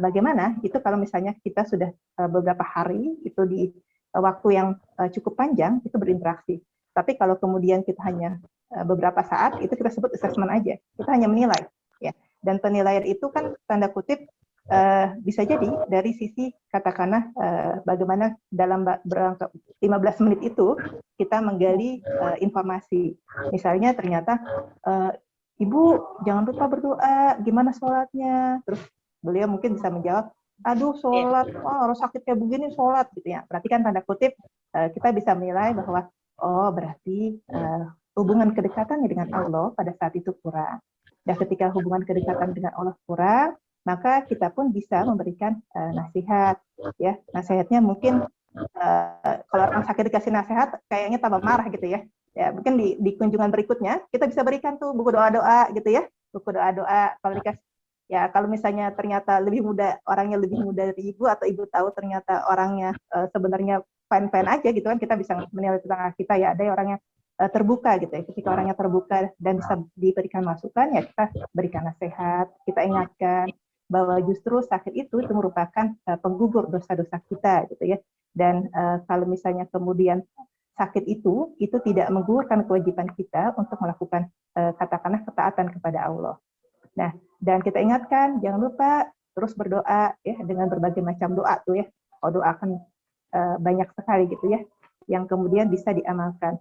bagaimana itu kalau misalnya kita sudah beberapa hari itu di waktu yang cukup panjang itu berinteraksi. Tapi kalau kemudian kita hanya beberapa saat itu kita sebut assessment aja. Kita hanya menilai ya. Dan penilaian itu kan tanda kutip bisa jadi dari sisi katakanlah bagaimana dalam berangka 15 menit itu kita menggali informasi. Misalnya ternyata Ibu jangan lupa berdoa, gimana sholatnya? Terus beliau mungkin bisa menjawab, aduh sholat, harus sakit kayak begini sholat gitu ya. Berarti kan tanda kutip kita bisa menilai bahwa oh berarti hubungan kedekatannya dengan Allah pada saat itu kurang. Dan ketika hubungan kedekatan dengan Allah kurang, maka kita pun bisa memberikan nasihat. Ya, nasihatnya mungkin kalau orang sakit dikasih nasihat, kayaknya tambah marah gitu ya. Ya, mungkin di kunjungan berikutnya kita bisa berikan tuh buku doa-doa gitu ya, buku doa-doa. Kalau dikasih, ya kalau misalnya ternyata orangnya lebih muda dari ibu atau ibu tahu ternyata orangnya sebenarnya fine-fine aja gitu kan, kita bisa menilai tentang kita ya. Ada yang orangnya terbuka gitu ya. Ketika orangnya terbuka dan bisa diberikan masukan, ya kita berikan nasihat, kita ingatkan bahwa justru sakit itu merupakan penggugur dosa-dosa kita gitu ya. Dan kalau misalnya kemudian sakit itu tidak menggugurkan kewajiban kita untuk melakukan katakanlah ketaatan kepada Allah. Nah, dan kita ingatkan jangan lupa terus berdoa ya dengan berbagai macam doa tuh ya. Oh, doa kan banyak sekali gitu ya yang kemudian bisa diamalkan.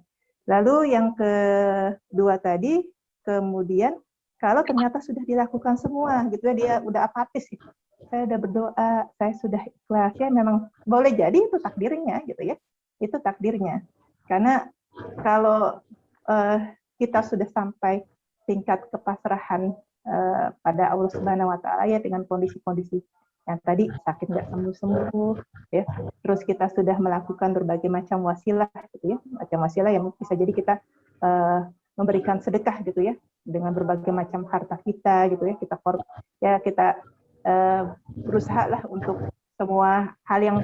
Lalu yang kedua tadi, kemudian kalau ternyata sudah dilakukan semua gitu ya, dia udah apatis gitu. Saya udah berdoa, saya sudah ikhlas ya, memang boleh jadi itu takdirnya gitu ya. Itu takdirnya. Karena kalau kita sudah sampai tingkat kepasrahan pada Allah Subhanahu wa taala ya dengan kondisi-kondisi yang tadi sakit nggak sembuh-sembuh ya. Terus kita sudah melakukan berbagai macam wasilah gitu ya. Macam wasilah yang bisa jadi kita memberikan sedekah gitu ya dengan berbagai macam harta kita gitu ya. Kita berusaha lah untuk semua hal yang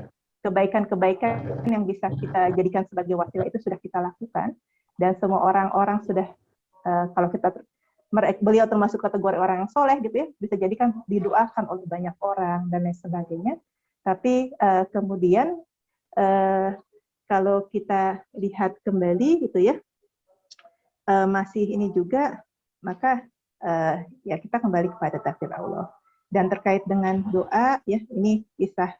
kebaikan-kebaikan yang bisa kita jadikan sebagai wasilah itu sudah kita lakukan, dan semua orang-orang sudah kalau beliau termasuk kategori orang yang soleh gitu ya, bisa jadikan didoakan oleh banyak orang dan lain sebagainya. Tapi kemudian kalau kita lihat kembali gitu ya, masih ini juga, maka ya kita kembali kepada takdir Allah. Dan terkait dengan doa, ya ini kisah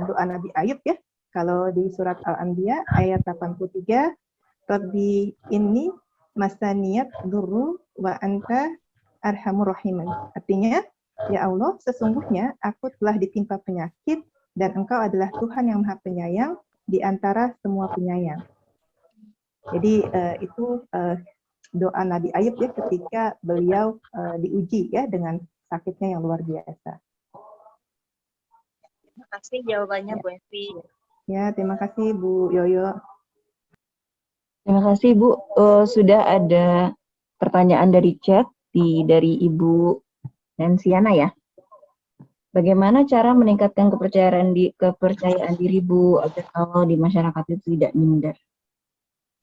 doa Nabi Ayub ya. Kalau di surat Al-Anbiya ayat 83, Rabbi inni masaniyat durru wa anta arhamur rahimin. Artinya, ya Allah, sesungguhnya aku telah ditimpa penyakit dan Engkau adalah Tuhan yang Maha Penyayang di antara semua penyayang. Jadi itu doa Nabi Ayub ya ketika beliau diuji ya dengan sakitnya yang luar biasa. Terima kasih jawabannya Bu Evi. Ya, terima kasih Bu Yoyo. Terima kasih Bu. Sudah ada pertanyaan dari chat dari Ibu Nansiana ya. Bagaimana cara meningkatkan kepercayaan diri Bu agar kalau di masyarakat itu tidak minder?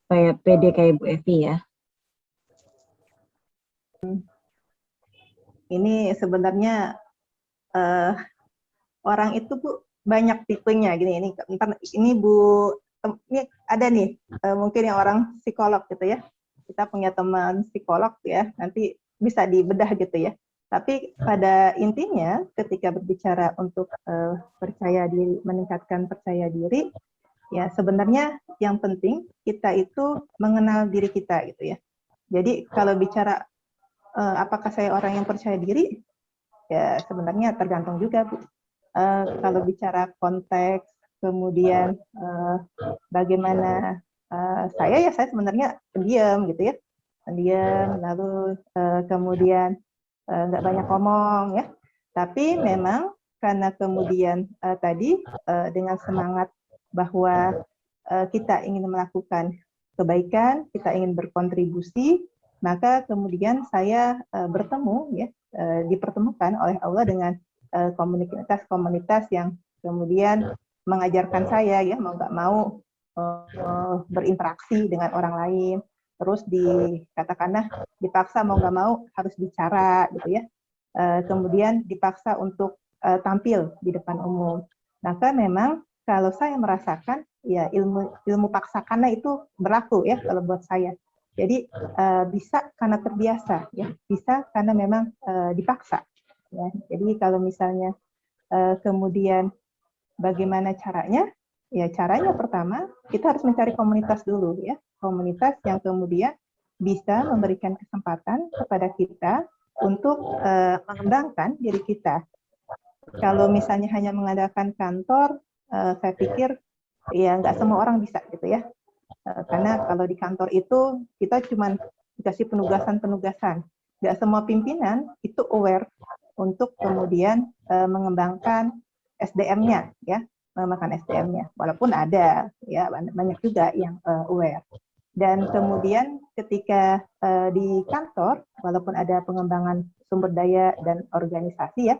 Supaya pede kayak Bu Evi ya. Ini sebenarnya orang itu Bu banyak tipenya gini. Ini Bu, ini ada nih mungkin yang orang psikolog gitu ya. Kita punya teman psikolog ya, nanti bisa dibedah gitu ya. Tapi pada intinya ketika berbicara untuk percaya diri, meningkatkan percaya diri, ya sebenarnya yang penting kita itu mengenal diri kita gitu ya. Jadi kalau bicara apakah saya orang yang percaya diri, ya sebenarnya tergantung juga Bu. Kalau bicara konteks, kemudian bagaimana saya sebenarnya pendiam gitu ya, pendiam, lalu kemudian nggak banyak ngomong ya, tapi memang karena kemudian tadi dengan semangat bahwa kita ingin melakukan kebaikan, kita ingin berkontribusi, maka kemudian saya bertemu ya, dipertemukan oleh Allah dengan komunitas-komunitas yang kemudian mengajarkan saya ya mau nggak mau berinteraksi dengan orang lain, terus katakanlah dipaksa mau nggak mau harus bicara gitu ya, kemudian dipaksa untuk tampil di depan umum. Maka memang kalau saya merasakan ya ilmu paksakannya itu berlaku ya kalau buat saya. Jadi bisa karena terbiasa ya, bisa karena memang dipaksa. Ya. Jadi kalau misalnya kemudian bagaimana caranya? Ya caranya pertama kita harus mencari komunitas dulu ya, komunitas yang kemudian bisa memberikan kesempatan kepada kita untuk mengembangkan diri kita. Kalau misalnya hanya mengadakan kantor, saya pikir ya nggak semua orang bisa gitu ya. Karena kalau di kantor itu kita cuma dikasih penugasan-penugasan. Nggak semua pimpinan itu aware untuk kemudian mengembangkan SDM-nya, ya, mengembangkan SDM-nya. Walaupun ada, ya banyak juga yang aware. Dan kemudian ketika di kantor, walaupun ada pengembangan sumber daya dan organisasi ya,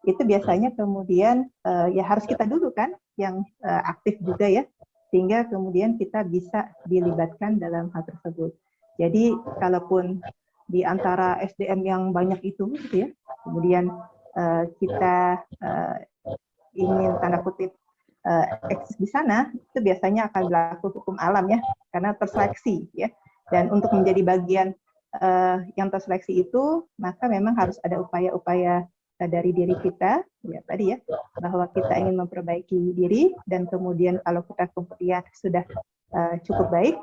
itu biasanya kemudian ya harus kita dulu kan yang aktif juga ya, sehingga kemudian kita bisa dilibatkan dalam hal tersebut. Jadi kalaupun di antara SDM yang banyak itu gitu ya, kemudian kita ingin tanda kutip eksis di sana, itu biasanya akan berlaku hukum alam ya, karena terseleksi ya. Dan untuk menjadi bagian yang terseleksi itu, maka memang harus ada upaya-upaya dari diri kita, ya tadi ya, bahwa kita ingin memperbaiki diri, dan kemudian kalau kita kemudian sudah cukup baik,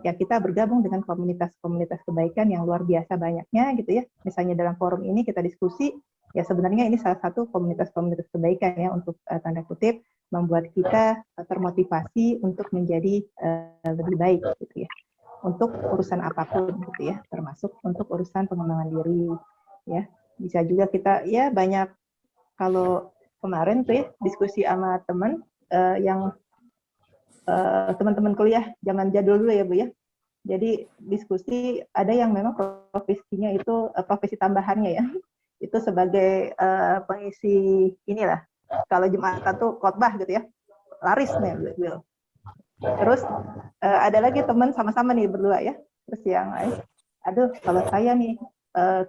ya kita bergabung dengan komunitas-komunitas kebaikan yang luar biasa banyaknya gitu ya. Misalnya dalam forum ini kita diskusi, ya sebenarnya ini salah satu komunitas-komunitas kebaikan ya untuk tanda kutip membuat kita termotivasi untuk menjadi lebih baik gitu ya. Untuk urusan apapun gitu ya, termasuk untuk urusan pengembangan diri ya. Bisa juga kita ya banyak, kalau kemarin tuh ya diskusi sama teman yang teman-teman kuliah zaman jadul dulu ya Bu ya. Jadi diskusi ada yang memang profesinya itu profesi tambahannya ya. Itu sebagai pengisi inilah. Kalau Jumatan tuh khotbah gitu ya. Laris nih Will. Terus ada lagi teman sama-sama nih berdua ya. Terus yang lain, aduh kalau saya nih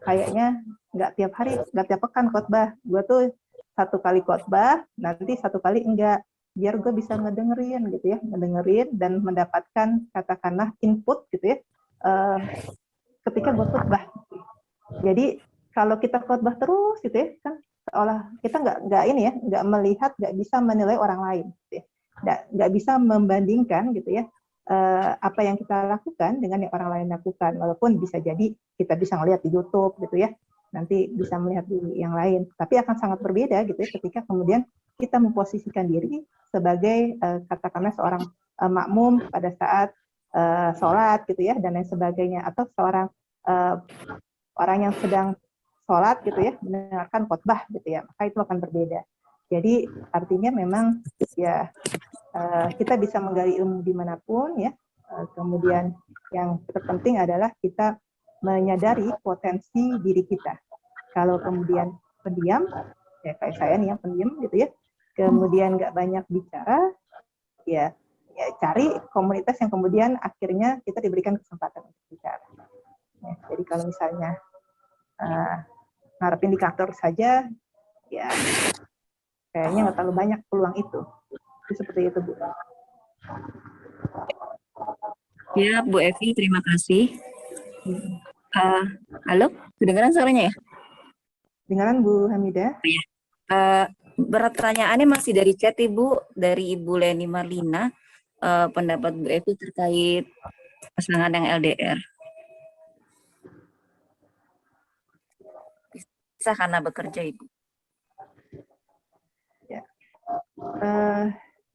kayaknya nggak tiap hari, nggak tiap pekan khotbah. Gue tuh 1 kali khotbah, nanti 1 kali enggak. Biar gue bisa ngedengerin gitu ya, ngedengerin dan mendapatkan katakanlah input gitu ya ketika gue khotbah. Jadi kalau kita khotbah terus gitu ya, kan seolah kita nggak ini ya, nggak melihat, nggak bisa menilai orang lain, gitu ya. Nggak bisa membandingkan gitu ya apa yang kita lakukan dengan yang orang lain lakukan, walaupun bisa jadi kita bisa melihat di YouTube gitu ya, nanti bisa melihat di yang lain, tapi akan sangat berbeda gitu ya ketika kemudian kita memposisikan diri sebagai katakanlah seorang makmum pada saat sholat gitu ya dan lain sebagainya, atau seorang orang yang sedang sholat gitu ya mendengarkan khotbah gitu ya, maka itu akan berbeda. Jadi artinya memang ya kita bisa menggali ilmu dimanapun ya. Kemudian yang terpenting adalah kita menyadari potensi diri kita. Kalau kemudian pendiam, ya kayak saya nih yang pendiam gitu ya, kemudian nggak banyak bicara, ya cari komunitas yang kemudian akhirnya kita diberikan kesempatan untuk bicara. Ya, jadi kalau misalnya ngarepin di kantor saja, ya kayaknya nggak terlalu banyak peluang itu. Seperti itu Bu. Ya, Bu Evi, terima kasih. Halo, kedengaran suaranya ya? Dengaran Bu Hamidah? Pertanyaannya masih dari chat Ibu, dari Ibu Leni Marlina. Pendapat Bu Evi terkait pasangan yang LDR. Bisa karena bekerja Ibu. Ya.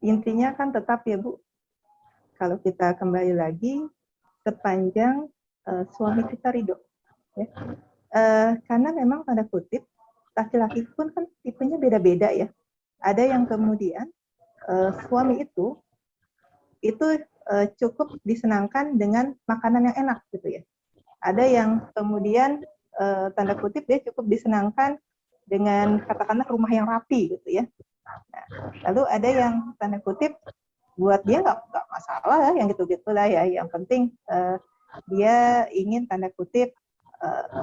Intinya kan tetap ya Bu, kalau kita kembali lagi sepanjang suami kita ridho, ya. Karena memang tanda kutip laki-laki pun kan tipenya beda-beda ya. Ada yang kemudian suami itu cukup disenangkan dengan makanan yang enak gitu ya. Ada yang kemudian tanda kutip dia cukup disenangkan dengan katakanlah rumah yang rapi gitu ya. Nah, lalu ada yang tanda kutip buat dia nggak masalah yang gitu-gitulah ya. Yang penting dia ingin tanda kutip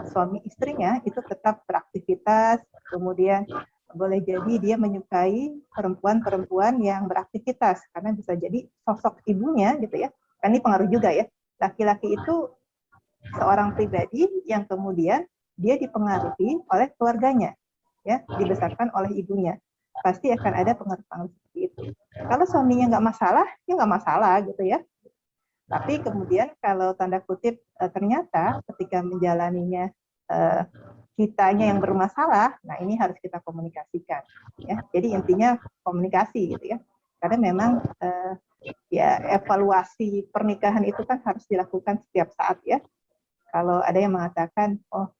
suami istrinya itu tetap beraktivitas, kemudian boleh jadi dia menyukai perempuan-perempuan yang beraktivitas karena bisa jadi sosok ibunya gitu ya. Kan ini pengaruh juga ya. Laki-laki itu seorang pribadi yang kemudian dia dipengaruhi oleh keluarganya, ya, dibesarkan oleh ibunya. Pasti akan ada pengaruh-pengaruh seperti itu. Kalau suaminya nggak masalah, ya nggak masalah gitu ya. Tapi kemudian kalau tanda kutip ternyata ketika menjalaninya kitanya yang bermasalah, nah ini harus kita komunikasikan. Ya. Jadi intinya komunikasi gitu ya. Karena memang ya evaluasi pernikahan itu kan harus dilakukan setiap saat ya. Kalau ada yang mengatakan, oh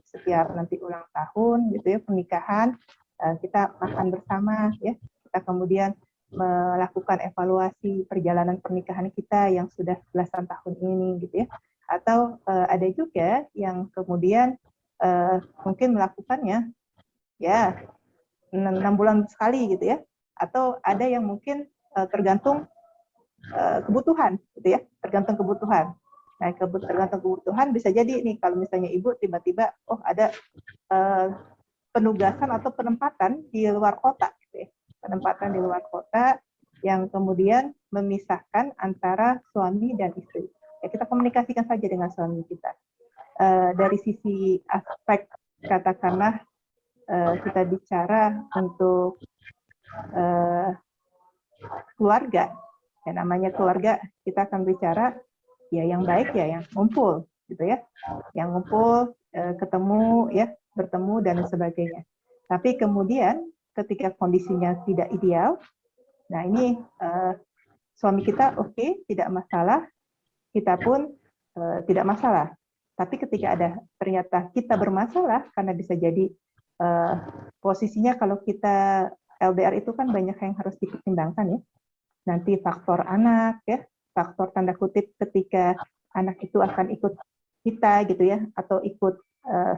setiap nanti ulang tahun gitu ya pernikahan kita makan bersama ya, kita kemudian melakukan evaluasi perjalanan pernikahan kita yang sudah belasan tahun ini gitu ya. Atau ada juga yang kemudian mungkin melakukannya ya 6 bulan sekali gitu ya. Atau ada yang mungkin tergantung kebutuhan gitu ya, tergantung kebutuhan. Nah, tergantung kebutuhan bisa jadi nih kalau misalnya ibu tiba-tiba oh ada penugasan atau penempatan di luar kota gitu ya. Penempatan di luar kota yang kemudian memisahkan antara suami dan istri. Ya, kita komunikasikan saja dengan suami kita. Dari sisi aspek katakanlah kita bicara untuk keluarga. Ya, namanya keluarga kita akan bicara ya yang baik ya yang ngumpul gitu ya, yang ngumpul ketemu ya, bertemu dan sebagainya. Tapi kemudian ketika kondisinya tidak ideal, nah ini suami kita oke, tidak masalah, kita pun tidak masalah. Tapi ketika ada ternyata kita bermasalah karena bisa jadi posisinya kalau kita LDR itu kan banyak yang harus dipertimbangkan ya. Nanti faktor anak ya, faktor tanda kutip ketika anak itu akan ikut kita gitu ya, atau ikut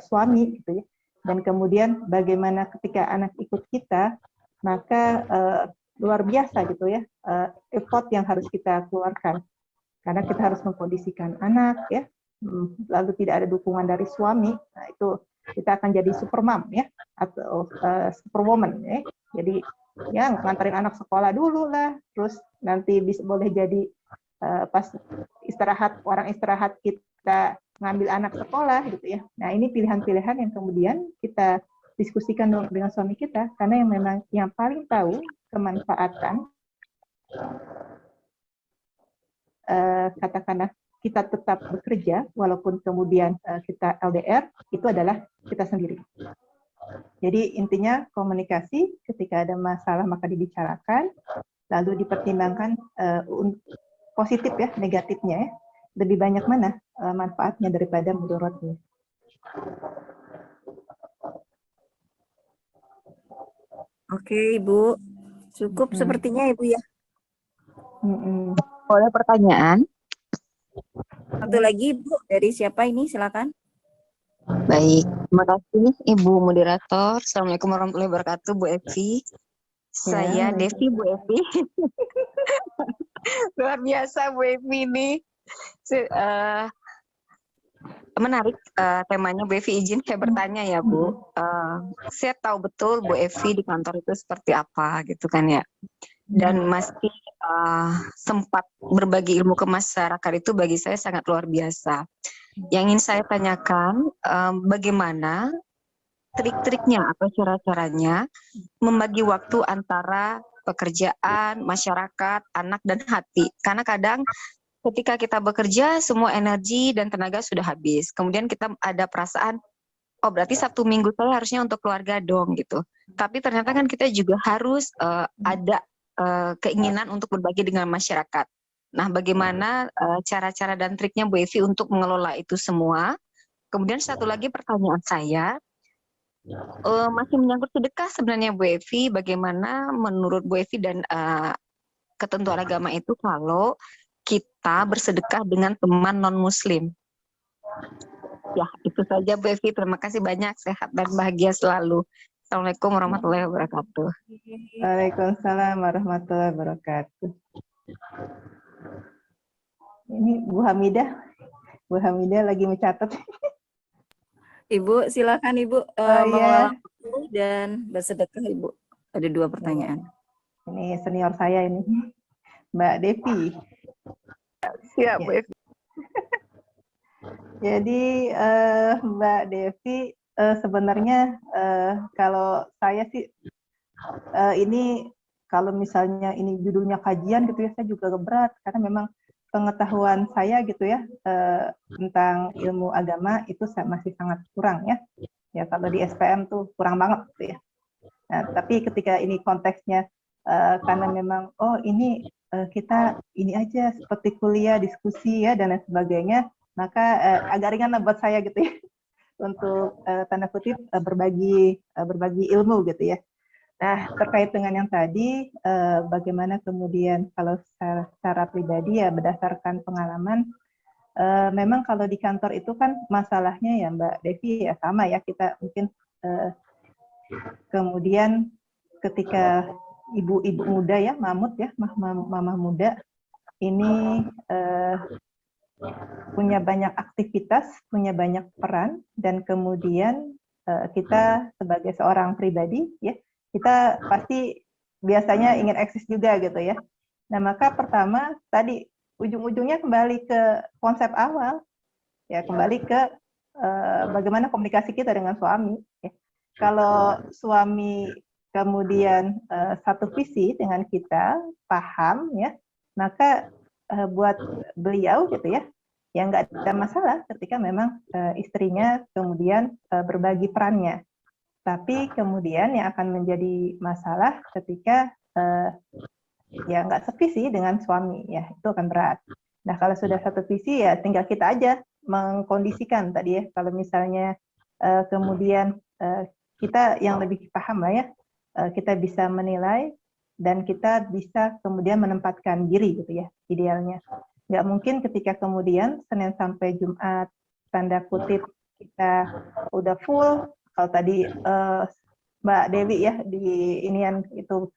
suami gitu ya. Dan kemudian bagaimana ketika anak ikut kita, maka luar biasa gitu ya, effort yang harus kita keluarkan. Karena kita harus mengkondisikan anak ya, lalu tidak ada dukungan dari suami, nah itu kita akan jadi supermom ya, atau superwoman ya. Jadi ya nganterin anak sekolah dulu lah, terus nanti bisa boleh jadi pas istirahat, orang istirahat kita ngambil anak sekolah gitu ya. Nah ini pilihan-pilihan yang kemudian kita diskusikan dengan suami kita, karena yang memang yang paling tahu kemanfaatan katakanlah kita tetap bekerja walaupun kemudian kita LDR, itu adalah kita sendiri. Jadi intinya komunikasi, ketika ada masalah maka dibicarakan, lalu dipertimbangkan positif ya, negatifnya ya. Lebih banyak mana manfaatnya daripada mudaratnya. Oke, Ibu. Cukup sepertinya, Ibu ya. Boleh pertanyaan? Satu lagi, Ibu. Dari siapa ini? Silakan. Baik, terima kasih Ibu Moderator. Assalamualaikum warahmatullahi wabarakatuh, Bu Evi. Saya Devi, Bu Evi. Luar biasa Bu Evi ini. Menarik temanya. Bu Evi, izin saya bertanya ya Bu. Saya tahu betul Bu Evi di kantor itu seperti apa gitu kan ya. Dan masih sempat berbagi ilmu ke masyarakat itu bagi saya sangat luar biasa. Yang ingin saya tanyakan, bagaimana trik-triknya atau cara-caranya membagi waktu antara pekerjaan, masyarakat, anak, dan hati. Karena kadang ketika kita bekerja, semua energi dan tenaga sudah habis. Kemudian kita ada perasaan, oh berarti Sabtu Minggu saya harusnya untuk keluarga dong gitu. Tapi ternyata kan kita juga harus ada keinginan untuk berbagi dengan masyarakat. Nah, bagaimana cara-cara dan triknya Bu Evi untuk mengelola itu semua? Kemudian satu lagi pertanyaan saya, masih menyangkut sedekah sebenarnya Bu Evi. Bagaimana menurut Bu Evi dan ketentuan agama itu kalau kita bersedekah dengan teman non-muslim? Ya, itu saja Bu Evi. Terima kasih banyak. Sehat dan bahagia selalu. Assalamualaikum warahmatullahi wabarakatuh. Waalaikumsalam warahmatullahi wabarakatuh. Ini Bu Hamidah. Bu Hamidah lagi mencatat. Ibu, silakan Ibu Oh, mengelola iya. waktu dan bersedekah Ibu. Ada 2 pertanyaan. Ini senior saya ini, Mbak Devi. Siap Ya. Bu Evi. Jadi Mbak Devi, sebenarnya kalau saya sih ini kalau misalnya ini judulnya kajian gitu ya, saya juga berat karena memang pengetahuan saya gitu ya tentang ilmu agama itu masih sangat kurang ya. Ya kalau di SPM tuh kurang banget gitu ya. Nah, tapi ketika ini konteksnya karena memang ini kita ini aja seperti kuliah, diskusi ya dan lain sebagainya, maka agak ringan lah buat saya gitu ya untuk tanda kutip berbagi ilmu gitu ya. Nah, terkait dengan yang tadi, bagaimana kemudian kalau secara pribadi ya berdasarkan pengalaman, memang kalau di kantor itu kan masalahnya ya Mbak Devi ya sama ya, kita mungkin kemudian ketika ibu-ibu muda ya, mamut ya, mama muda, ini punya banyak aktivitas, punya banyak peran, dan kemudian kita sebagai seorang pribadi ya, kita pasti biasanya ingin eksis juga gitu ya. Nah, maka pertama tadi ujung-ujungnya kembali ke konsep awal ya, kembali ke bagaimana komunikasi kita dengan suami ya. Kalau suami kemudian satu visi dengan kita, paham ya, maka buat beliau gitu ya nggak ada masalah ketika memang istrinya kemudian berbagi perannya. Tapi kemudian yang akan menjadi masalah ketika ya nggak sevisi dengan suami, ya itu akan berat. Nah kalau sudah satu visi ya tinggal kita aja mengkondisikan tadi ya. Kalau misalnya kemudian kita yang lebih paham lah ya, kita bisa menilai dan kita bisa kemudian menempatkan diri gitu ya idealnya. Nggak mungkin ketika kemudian Senin sampai Jumat tanda kutip kita udah full. Kalau tadi Mbak Dewi ya di inian itu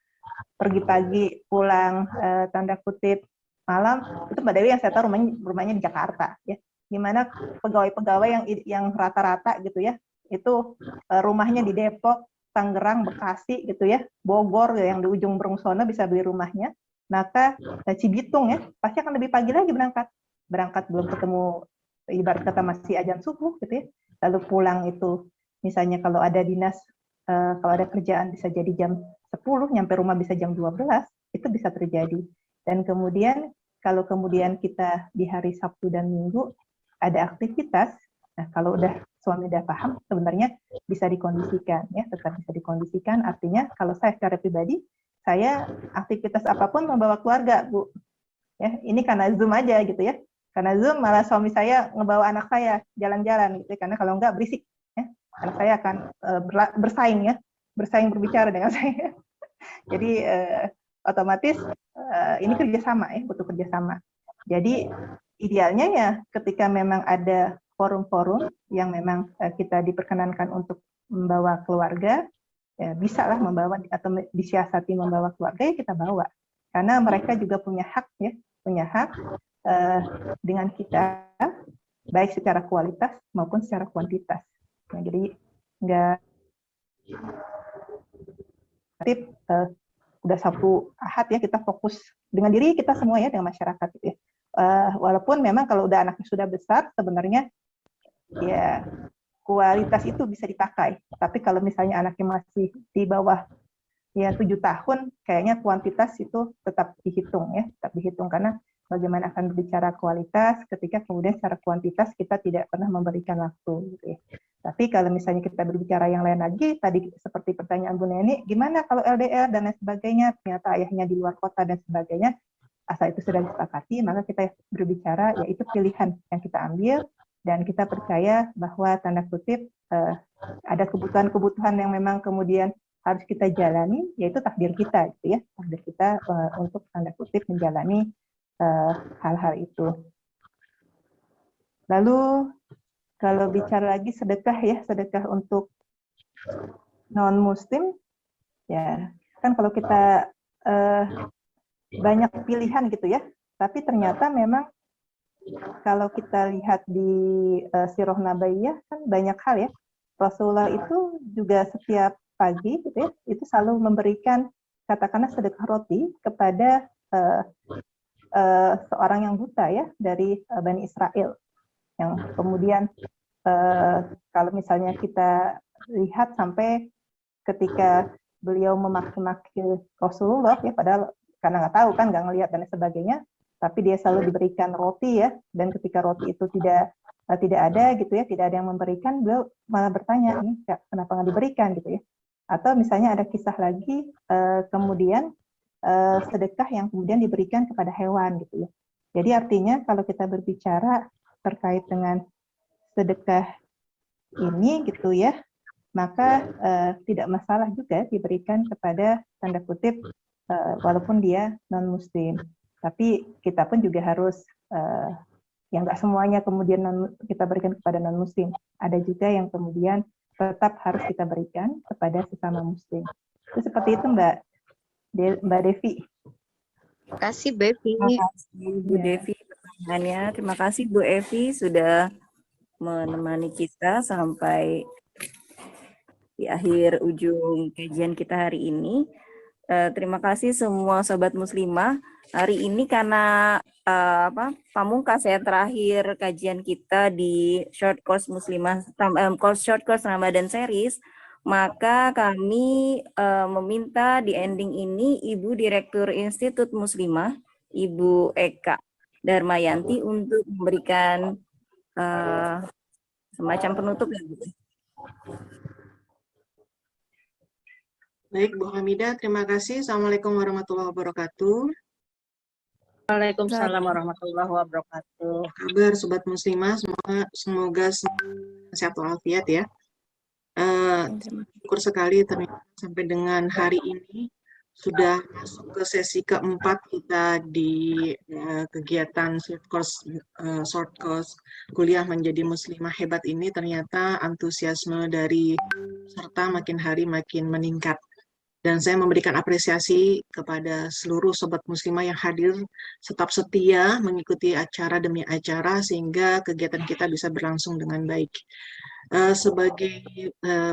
pergi pagi pulang tanda kutip malam, itu Mbak Dewi yang saya tahu rumahnya di Jakarta ya. Gimana pegawai-pegawai yang rata-rata gitu ya, itu rumahnya di Depok, Tangerang, Bekasi gitu ya, Bogor yang di ujung Berung sono bisa beli rumahnya. Maka Cibitung ya pasti akan lebih pagi lagi berangkat belum ketemu ibarat kata masih azan subuh gitu ya. Lalu pulang itu misalnya kalau ada dinas, kalau ada kerjaan bisa jadi jam 10, nyampe rumah bisa jam 12, itu bisa terjadi. Dan kemudian kalau kemudian kita di hari Sabtu dan Minggu ada aktivitas, nah kalau suami udah paham sebenarnya bisa dikondisikan ya, tetap bisa dikondisikan. Artinya kalau saya secara pribadi, saya aktivitas apapun membawa keluarga, Bu. Ya, ini karena Zoom aja gitu ya. Karena Zoom malah suami saya ngebawa anak saya jalan-jalan gitu ya, karena kalau enggak berisik ya. Anak saya akan bersaing berbicara dengan saya. Jadi otomatis ini kerjasama ya, butuh kerjasama. Jadi idealnya ya ketika memang ada forum-forum yang memang kita diperkenankan untuk membawa keluarga, ya bisa lah membawa atau disiasati membawa keluarga, ya kita bawa. Karena mereka juga punya hak ya, punya hak dengan kita, baik secara kualitas maupun secara kuantitas. Nah, jadi nggak udah Sabtu Ahad ya kita fokus dengan diri kita semua ya, dengan masyarakat gitu ya. Walaupun memang kalau udah anaknya sudah besar sebenarnya ya kualitas itu bisa dipakai. Tapi kalau misalnya anaknya masih di bawah ya 7 tahun, kayaknya kuantitas itu tetap dihitung ya, tetap dihitung karena bagaimana akan berbicara kualitas ketika kemudian secara kuantitas kita tidak pernah memberikan waktu gitu ya. Tapi kalau misalnya kita berbicara yang lain lagi, tadi seperti pertanyaan Bu Neni, gimana kalau LDR dan lain sebagainya, ternyata ayahnya di luar kota dan sebagainya, asal itu sudah disepakati, maka kita berbicara, yaitu pilihan yang kita ambil, Dan kita percaya bahwa tanda kutip ada kebutuhan-kebutuhan yang memang kemudian harus kita jalani, yaitu takdir kita, gitu ya, takdir kita untuk tanda kutip menjalani hal-hal itu. Lalu kalau bicara lagi sedekah ya, sedekah untuk non-Muslim, ya kan kalau kita banyak pilihan gitu ya, tapi ternyata memang kalau kita lihat di Sirah Nabaiyah kan banyak hal ya. Rasulullah itu juga setiap pagi gitu ya, itu selalu memberikan katakanlah sedekah roti kepada seorang yang buta ya dari Bani Israel. Yang kemudian kalau misalnya kita lihat sampai ketika beliau memaki-maki Rasulullah ya, padahal karena nggak tahu kan, nggak ngelihat dan sebagainya, tapi dia selalu diberikan roti ya, dan ketika roti itu tidak ada gitu ya, tidak ada yang memberikan, beliau malah bertanya, ini kenapa nggak diberikan gitu ya. Atau misalnya ada kisah lagi kemudian sedekah yang kemudian diberikan kepada hewan gitu ya. Jadi artinya kalau kita berbicara terkait dengan sedekah ini gitu ya, maka tidak masalah juga diberikan kepada tanda kutip walaupun dia non-Muslim. Tapi kita pun juga harus ya nggak semuanya kemudian kita berikan kepada non-Muslim. Ada juga yang kemudian tetap harus kita berikan kepada sesama Muslim. Itu seperti itu Mbak Devi. Terima kasih, Bevi. Terima kasih Bu Devi pertanyaannya. Terima kasih Bu Evi sudah menemani kita sampai di akhir ujung kajian kita hari ini. Terima kasih semua sobat muslimah. Hari ini karena pamungkas ya terakhir kajian kita di short course muslimah short course Ramadan series, maka kami meminta di ending ini Ibu Direktur Institut Muslimah, Ibu Eka Darmayanti untuk memberikan semacam penutup ya Bu. Baik, Bu Hamidah, terima kasih. Assalamualaikum warahmatullahi wabarakatuh. Waalaikumsalam warahmatullahi wabarakatuh. Kabar Sobat Muslimah, semoga sehat walafiat ya. Syukur sekali ternyata sampai dengan hari ini sudah masuk ke sesi keempat kita di kegiatan short course kuliah menjadi muslimah hebat ini. Ternyata antusiasme dari peserta makin hari makin meningkat. Dan saya memberikan apresiasi kepada seluruh sobat muslimah yang hadir tetap setia mengikuti acara demi acara sehingga kegiatan kita bisa berlangsung dengan baik. Sebagai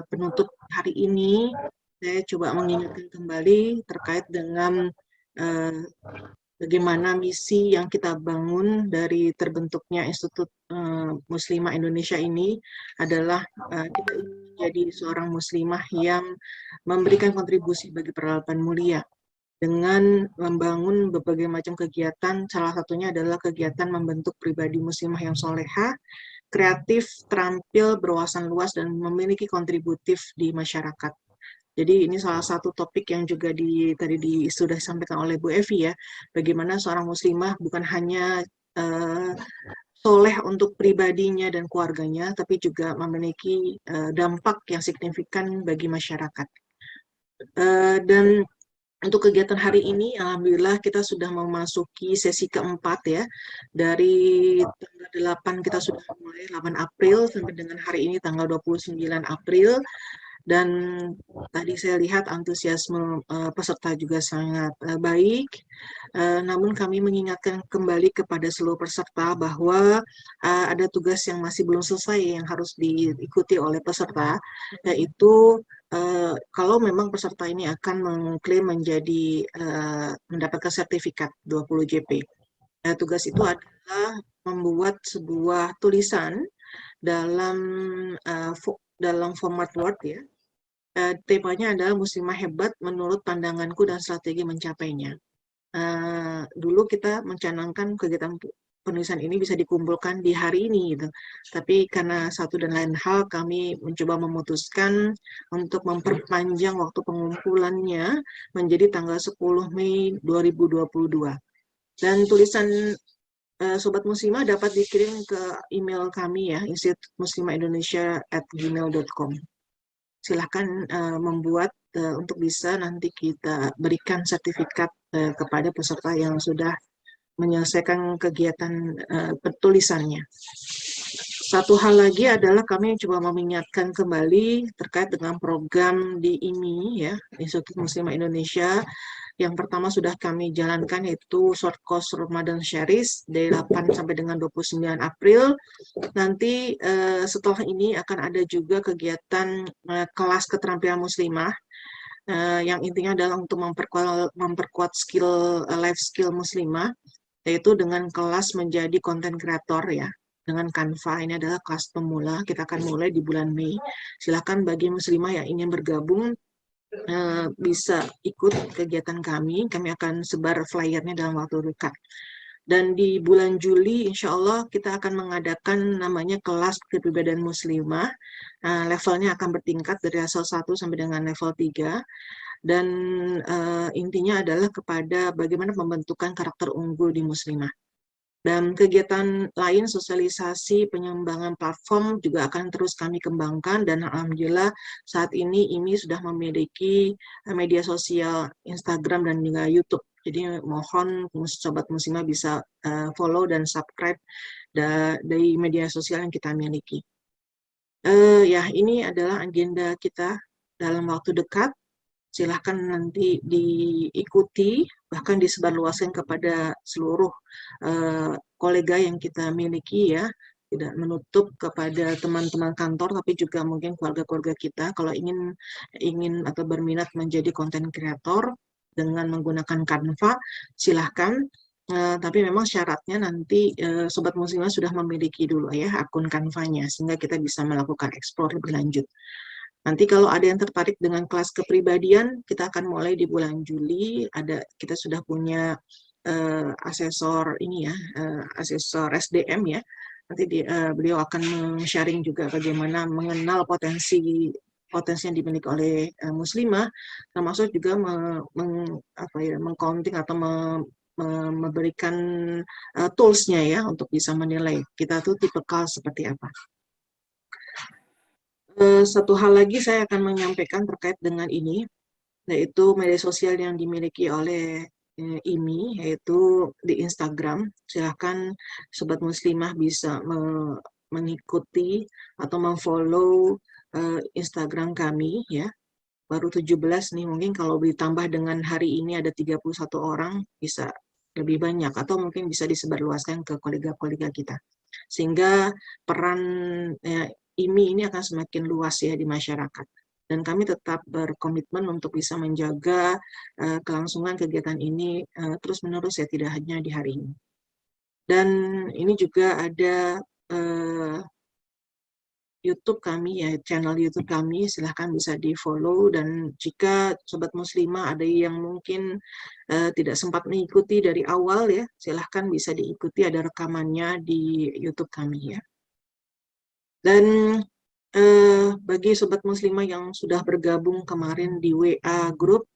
penutup hari ini, saya coba mengingatkan kembali terkait dengan bagaimana misi yang kita bangun dari terbentuknya Institut Muslimah Indonesia ini adalah kita ingin menjadi seorang muslimah yang memberikan kontribusi bagi peradaban mulia dengan membangun berbagai macam kegiatan. Salah satunya adalah kegiatan membentuk pribadi muslimah yang soleha, kreatif, terampil, berwawasan luas, dan memiliki kontributif di masyarakat. Jadi ini salah satu topik yang juga tadi sudah disampaikan oleh Bu Evi ya, bagaimana seorang muslimah bukan hanya soleh untuk pribadinya dan keluarganya, tapi juga memiliki dampak yang signifikan bagi masyarakat. Dan untuk kegiatan hari ini, alhamdulillah kita sudah memasuki sesi keempat ya. Dari tanggal 8 kita sudah mulai 8 April sampai dengan hari ini tanggal 29 April. Dan tadi saya lihat antusiasme peserta juga sangat baik. Namun kami mengingatkan kembali kepada seluruh peserta bahwa ada tugas yang masih belum selesai yang harus diikuti oleh peserta, yaitu kalau memang peserta ini akan mengklaim menjadi mendapatkan sertifikat 20 JP. Tugas itu adalah membuat sebuah tulisan dalam format Word ya. Temanya adalah muslimah hebat menurut pandanganku dan strategi mencapainya. Dulu kita mencanangkan kegiatan penulisan ini bisa dikumpulkan di hari ini gitu. Tapi karena satu dan lain hal kami mencoba memutuskan untuk memperpanjang waktu pengumpulannya menjadi tanggal 10 Mei 2022. Dan tulisan Sobat Muslimah dapat dikirim ke email kami ya, institutmuslimahindonesia@gmail.com. Silahkan membuat untuk bisa nanti kita berikan sertifikat kepada peserta yang sudah menyelesaikan kegiatan penulisannya. Satu hal lagi adalah kami coba mengingatkan kembali terkait dengan program di IMI ya, Institut Muslimah Indonesia. Yang pertama sudah kami jalankan yaitu short course Ramadan Sharis dari 8 sampai dengan 29 April. Nanti setelah ini akan ada juga kegiatan kelas keterampilan muslimah yang intinya adalah untuk memperkuat skill life skill muslimah, yaitu dengan kelas menjadi content creator ya. Dengan Canva, ini adalah kelas pemula, kita akan mulai di bulan Mei. Silakan bagi muslimah yang ingin bergabung bisa ikut kegiatan kami akan sebar flyernya dalam waktu dekat. Dan di bulan Juli, insya Allah kita akan mengadakan namanya kelas kepribadian muslimah. Levelnya akan bertingkat dari level 1 sampai dengan level 3. Dan intinya adalah kepada bagaimana pembentukan karakter unggul di muslimah. Dan kegiatan lain, sosialisasi pengembangan platform juga akan terus kami kembangkan, dan alhamdulillah saat ini IMI sudah memiliki media sosial Instagram dan juga YouTube. Jadi mohon sobat muslimah bisa follow dan subscribe dari media sosial yang kita miliki. Ya, ini adalah agenda kita dalam waktu dekat. Silahkan nanti diikuti, bahkan disebarluaskan kepada seluruh kolega yang kita miliki ya, tidak menutup kepada teman-teman kantor, tapi juga mungkin keluarga-keluarga kita kalau ingin atau berminat menjadi content creator dengan menggunakan Canva, silahkan. Tapi memang syaratnya nanti Sobat Muslimah sudah memiliki dulu ya akun Canva-nya, sehingga kita bisa melakukan explore lebih lanjut. Nanti kalau ada yang tertarik dengan kelas kepribadian, kita akan mulai di bulan Juli. Kita sudah punya asesor ini ya, asesor SDM ya. Nanti beliau akan sharing juga bagaimana mengenal potensi yang dimiliki oleh muslimah, termasuk juga mengcounting atau memberikan tools-nya ya untuk bisa menilai kita tuh tipikal seperti apa. Satu hal lagi saya akan menyampaikan terkait dengan ini, yaitu media sosial yang dimiliki oleh IMI, yaitu di Instagram. Silahkan Sobat Muslimah bisa mengikuti atau memfollow Instagram kami ya. Baru 17 nih, mungkin kalau ditambah dengan hari ini ada 31 orang, bisa lebih banyak, atau mungkin bisa disebarluaskan ke kolega-kolega kita. Sehingga peran IMI ini akan semakin luas ya di masyarakat. Dan kami tetap berkomitmen untuk bisa menjaga kelangsungan kegiatan ini terus-menerus ya, tidak hanya di hari ini. Dan ini juga ada YouTube kami ya, channel YouTube kami, silahkan bisa di-follow. Dan jika Sobat Muslimah ada yang mungkin tidak sempat mengikuti dari awal ya, silahkan bisa diikuti, ada rekamannya di YouTube kami ya. Dan bagi Sobat Muslimah yang sudah bergabung kemarin di WA Group,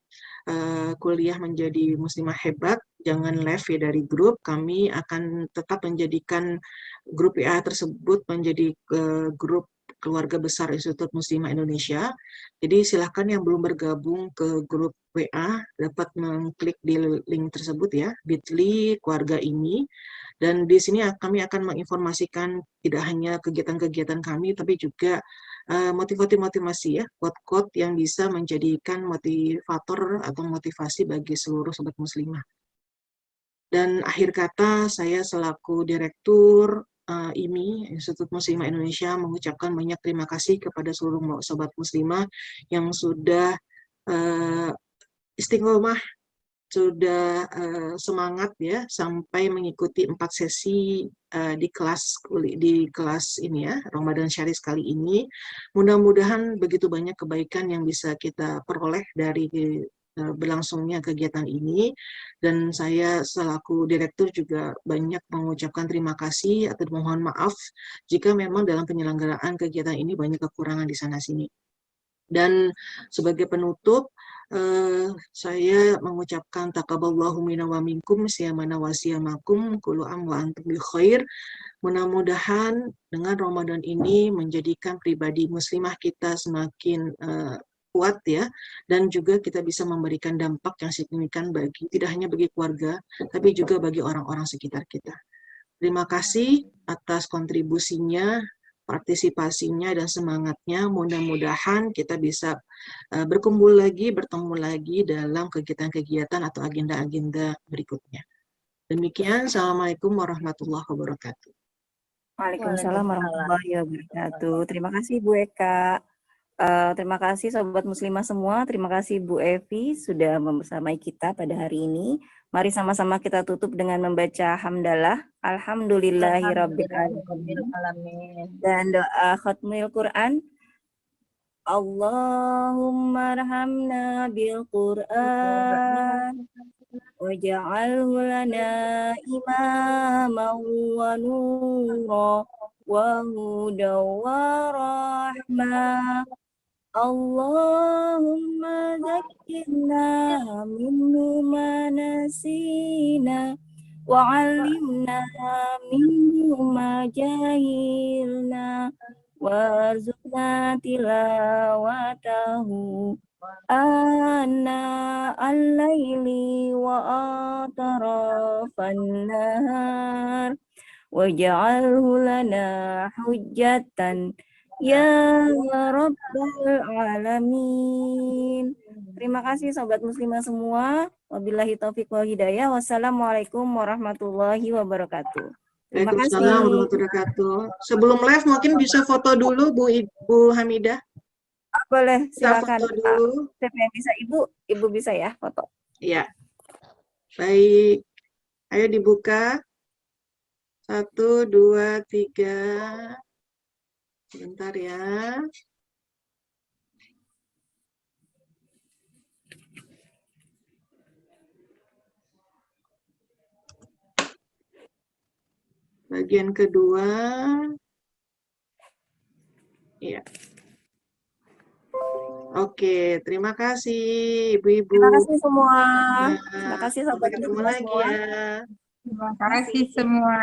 kuliah menjadi muslimah hebat, jangan left ya dari grup. Kami akan tetap menjadikan grup WA tersebut menjadi grup keluarga besar Institut Muslimah Indonesia. Jadi silakan yang belum bergabung ke grup WA dapat mengklik di link tersebut ya, bit.ly keluarga ini. Dan di sini kami akan menginformasikan tidak hanya kegiatan-kegiatan kami, tapi juga motivasi ya, quote-quote yang bisa menjadikan motivator atau motivasi bagi seluruh Sobat Muslimah. Dan akhir kata, saya selaku Direktur IMI, Institut Muslimah Indonesia, mengucapkan banyak terima kasih kepada seluruh Sobat Muslimah yang sudah istiqomah, sudah semangat ya sampai mengikuti 4 sesi di kelas ini ya, Ramadan Sharis kali ini. Mudah-mudahan begitu banyak kebaikan yang bisa kita peroleh dari berlangsungnya kegiatan ini, dan saya selaku direktur juga banyak mengucapkan terima kasih atau mohon maaf jika memang dalam penyelenggaraan kegiatan ini banyak kekurangan di sana sini. Dan sebagai penutup, Saya mengucapkan taqabbalallahu minna wa minkum siyamana wa siyamakum kullu am wa antum bi khair. Mudah-mudahan dengan Ramadan ini menjadikan pribadi muslimah kita semakin kuat ya, dan juga kita bisa memberikan dampak yang signifikan bagi tidak hanya bagi keluarga, tapi juga bagi orang-orang sekitar kita. Terima kasih atas kontribusinya, partisipasinya, dan semangatnya. Mudah-mudahan kita bisa berkumpul lagi, bertemu lagi dalam kegiatan-kegiatan atau agenda-agenda berikutnya. Demikian, Assalamualaikum warahmatullahi wabarakatuh. Waalaikumsalam warahmatullahi wabarakatuh. Terima kasih Bu Eka. Terima kasih Sobat Muslimah semua. Terima kasih Bu Evi sudah membersamai kita pada hari ini. Mari sama-sama kita tutup dengan membaca hamdalah. Alhamdulillahirabbil alamin. Dan doa khatmil Quran. Allahumma arhamna bil Quran waj'alhu lana imaman wa nura wa hudan wa rahmah. Allahumma zakkirna minhu ma nasina wa 'allimna minhu ma jahilna warzuqna tilawatahu ana al-laili wa atrafan nahar waj'alhu lana hujjatan ya Rabbal Alamin. Terima kasih Sobat Muslimah semua. Wabillahi taufiq wal hidayah. Wassalamualaikum warahmatullahi wabarakatuh. Terima kasih. Waalaikumsalam warahmatullahi wabarakatuh. Sebelum live mungkin bisa foto dulu Bu Hamidah. Boleh, Bisa silakan. foto dulu. Siapa yang bisa? Ibu bisa ya foto. Ya. Baik. Ayo dibuka. 1, 2, 3. Sebentar ya. Bagian kedua. Ya. Oke, terima kasih Ibu-ibu. Terima kasih semua. Nah, Terima kasih sampai Sobat ketemu Muslimah lagi semua. ya. Terima kasih semua.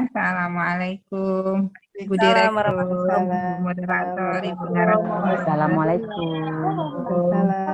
Assalamualaikum. Ibu Waalaikumsalam Direktur, Waalaikumsalam. Ibu Moderator, Ibu warahmatullahi Narasumber. Assalamualaikum. wabarakatuh.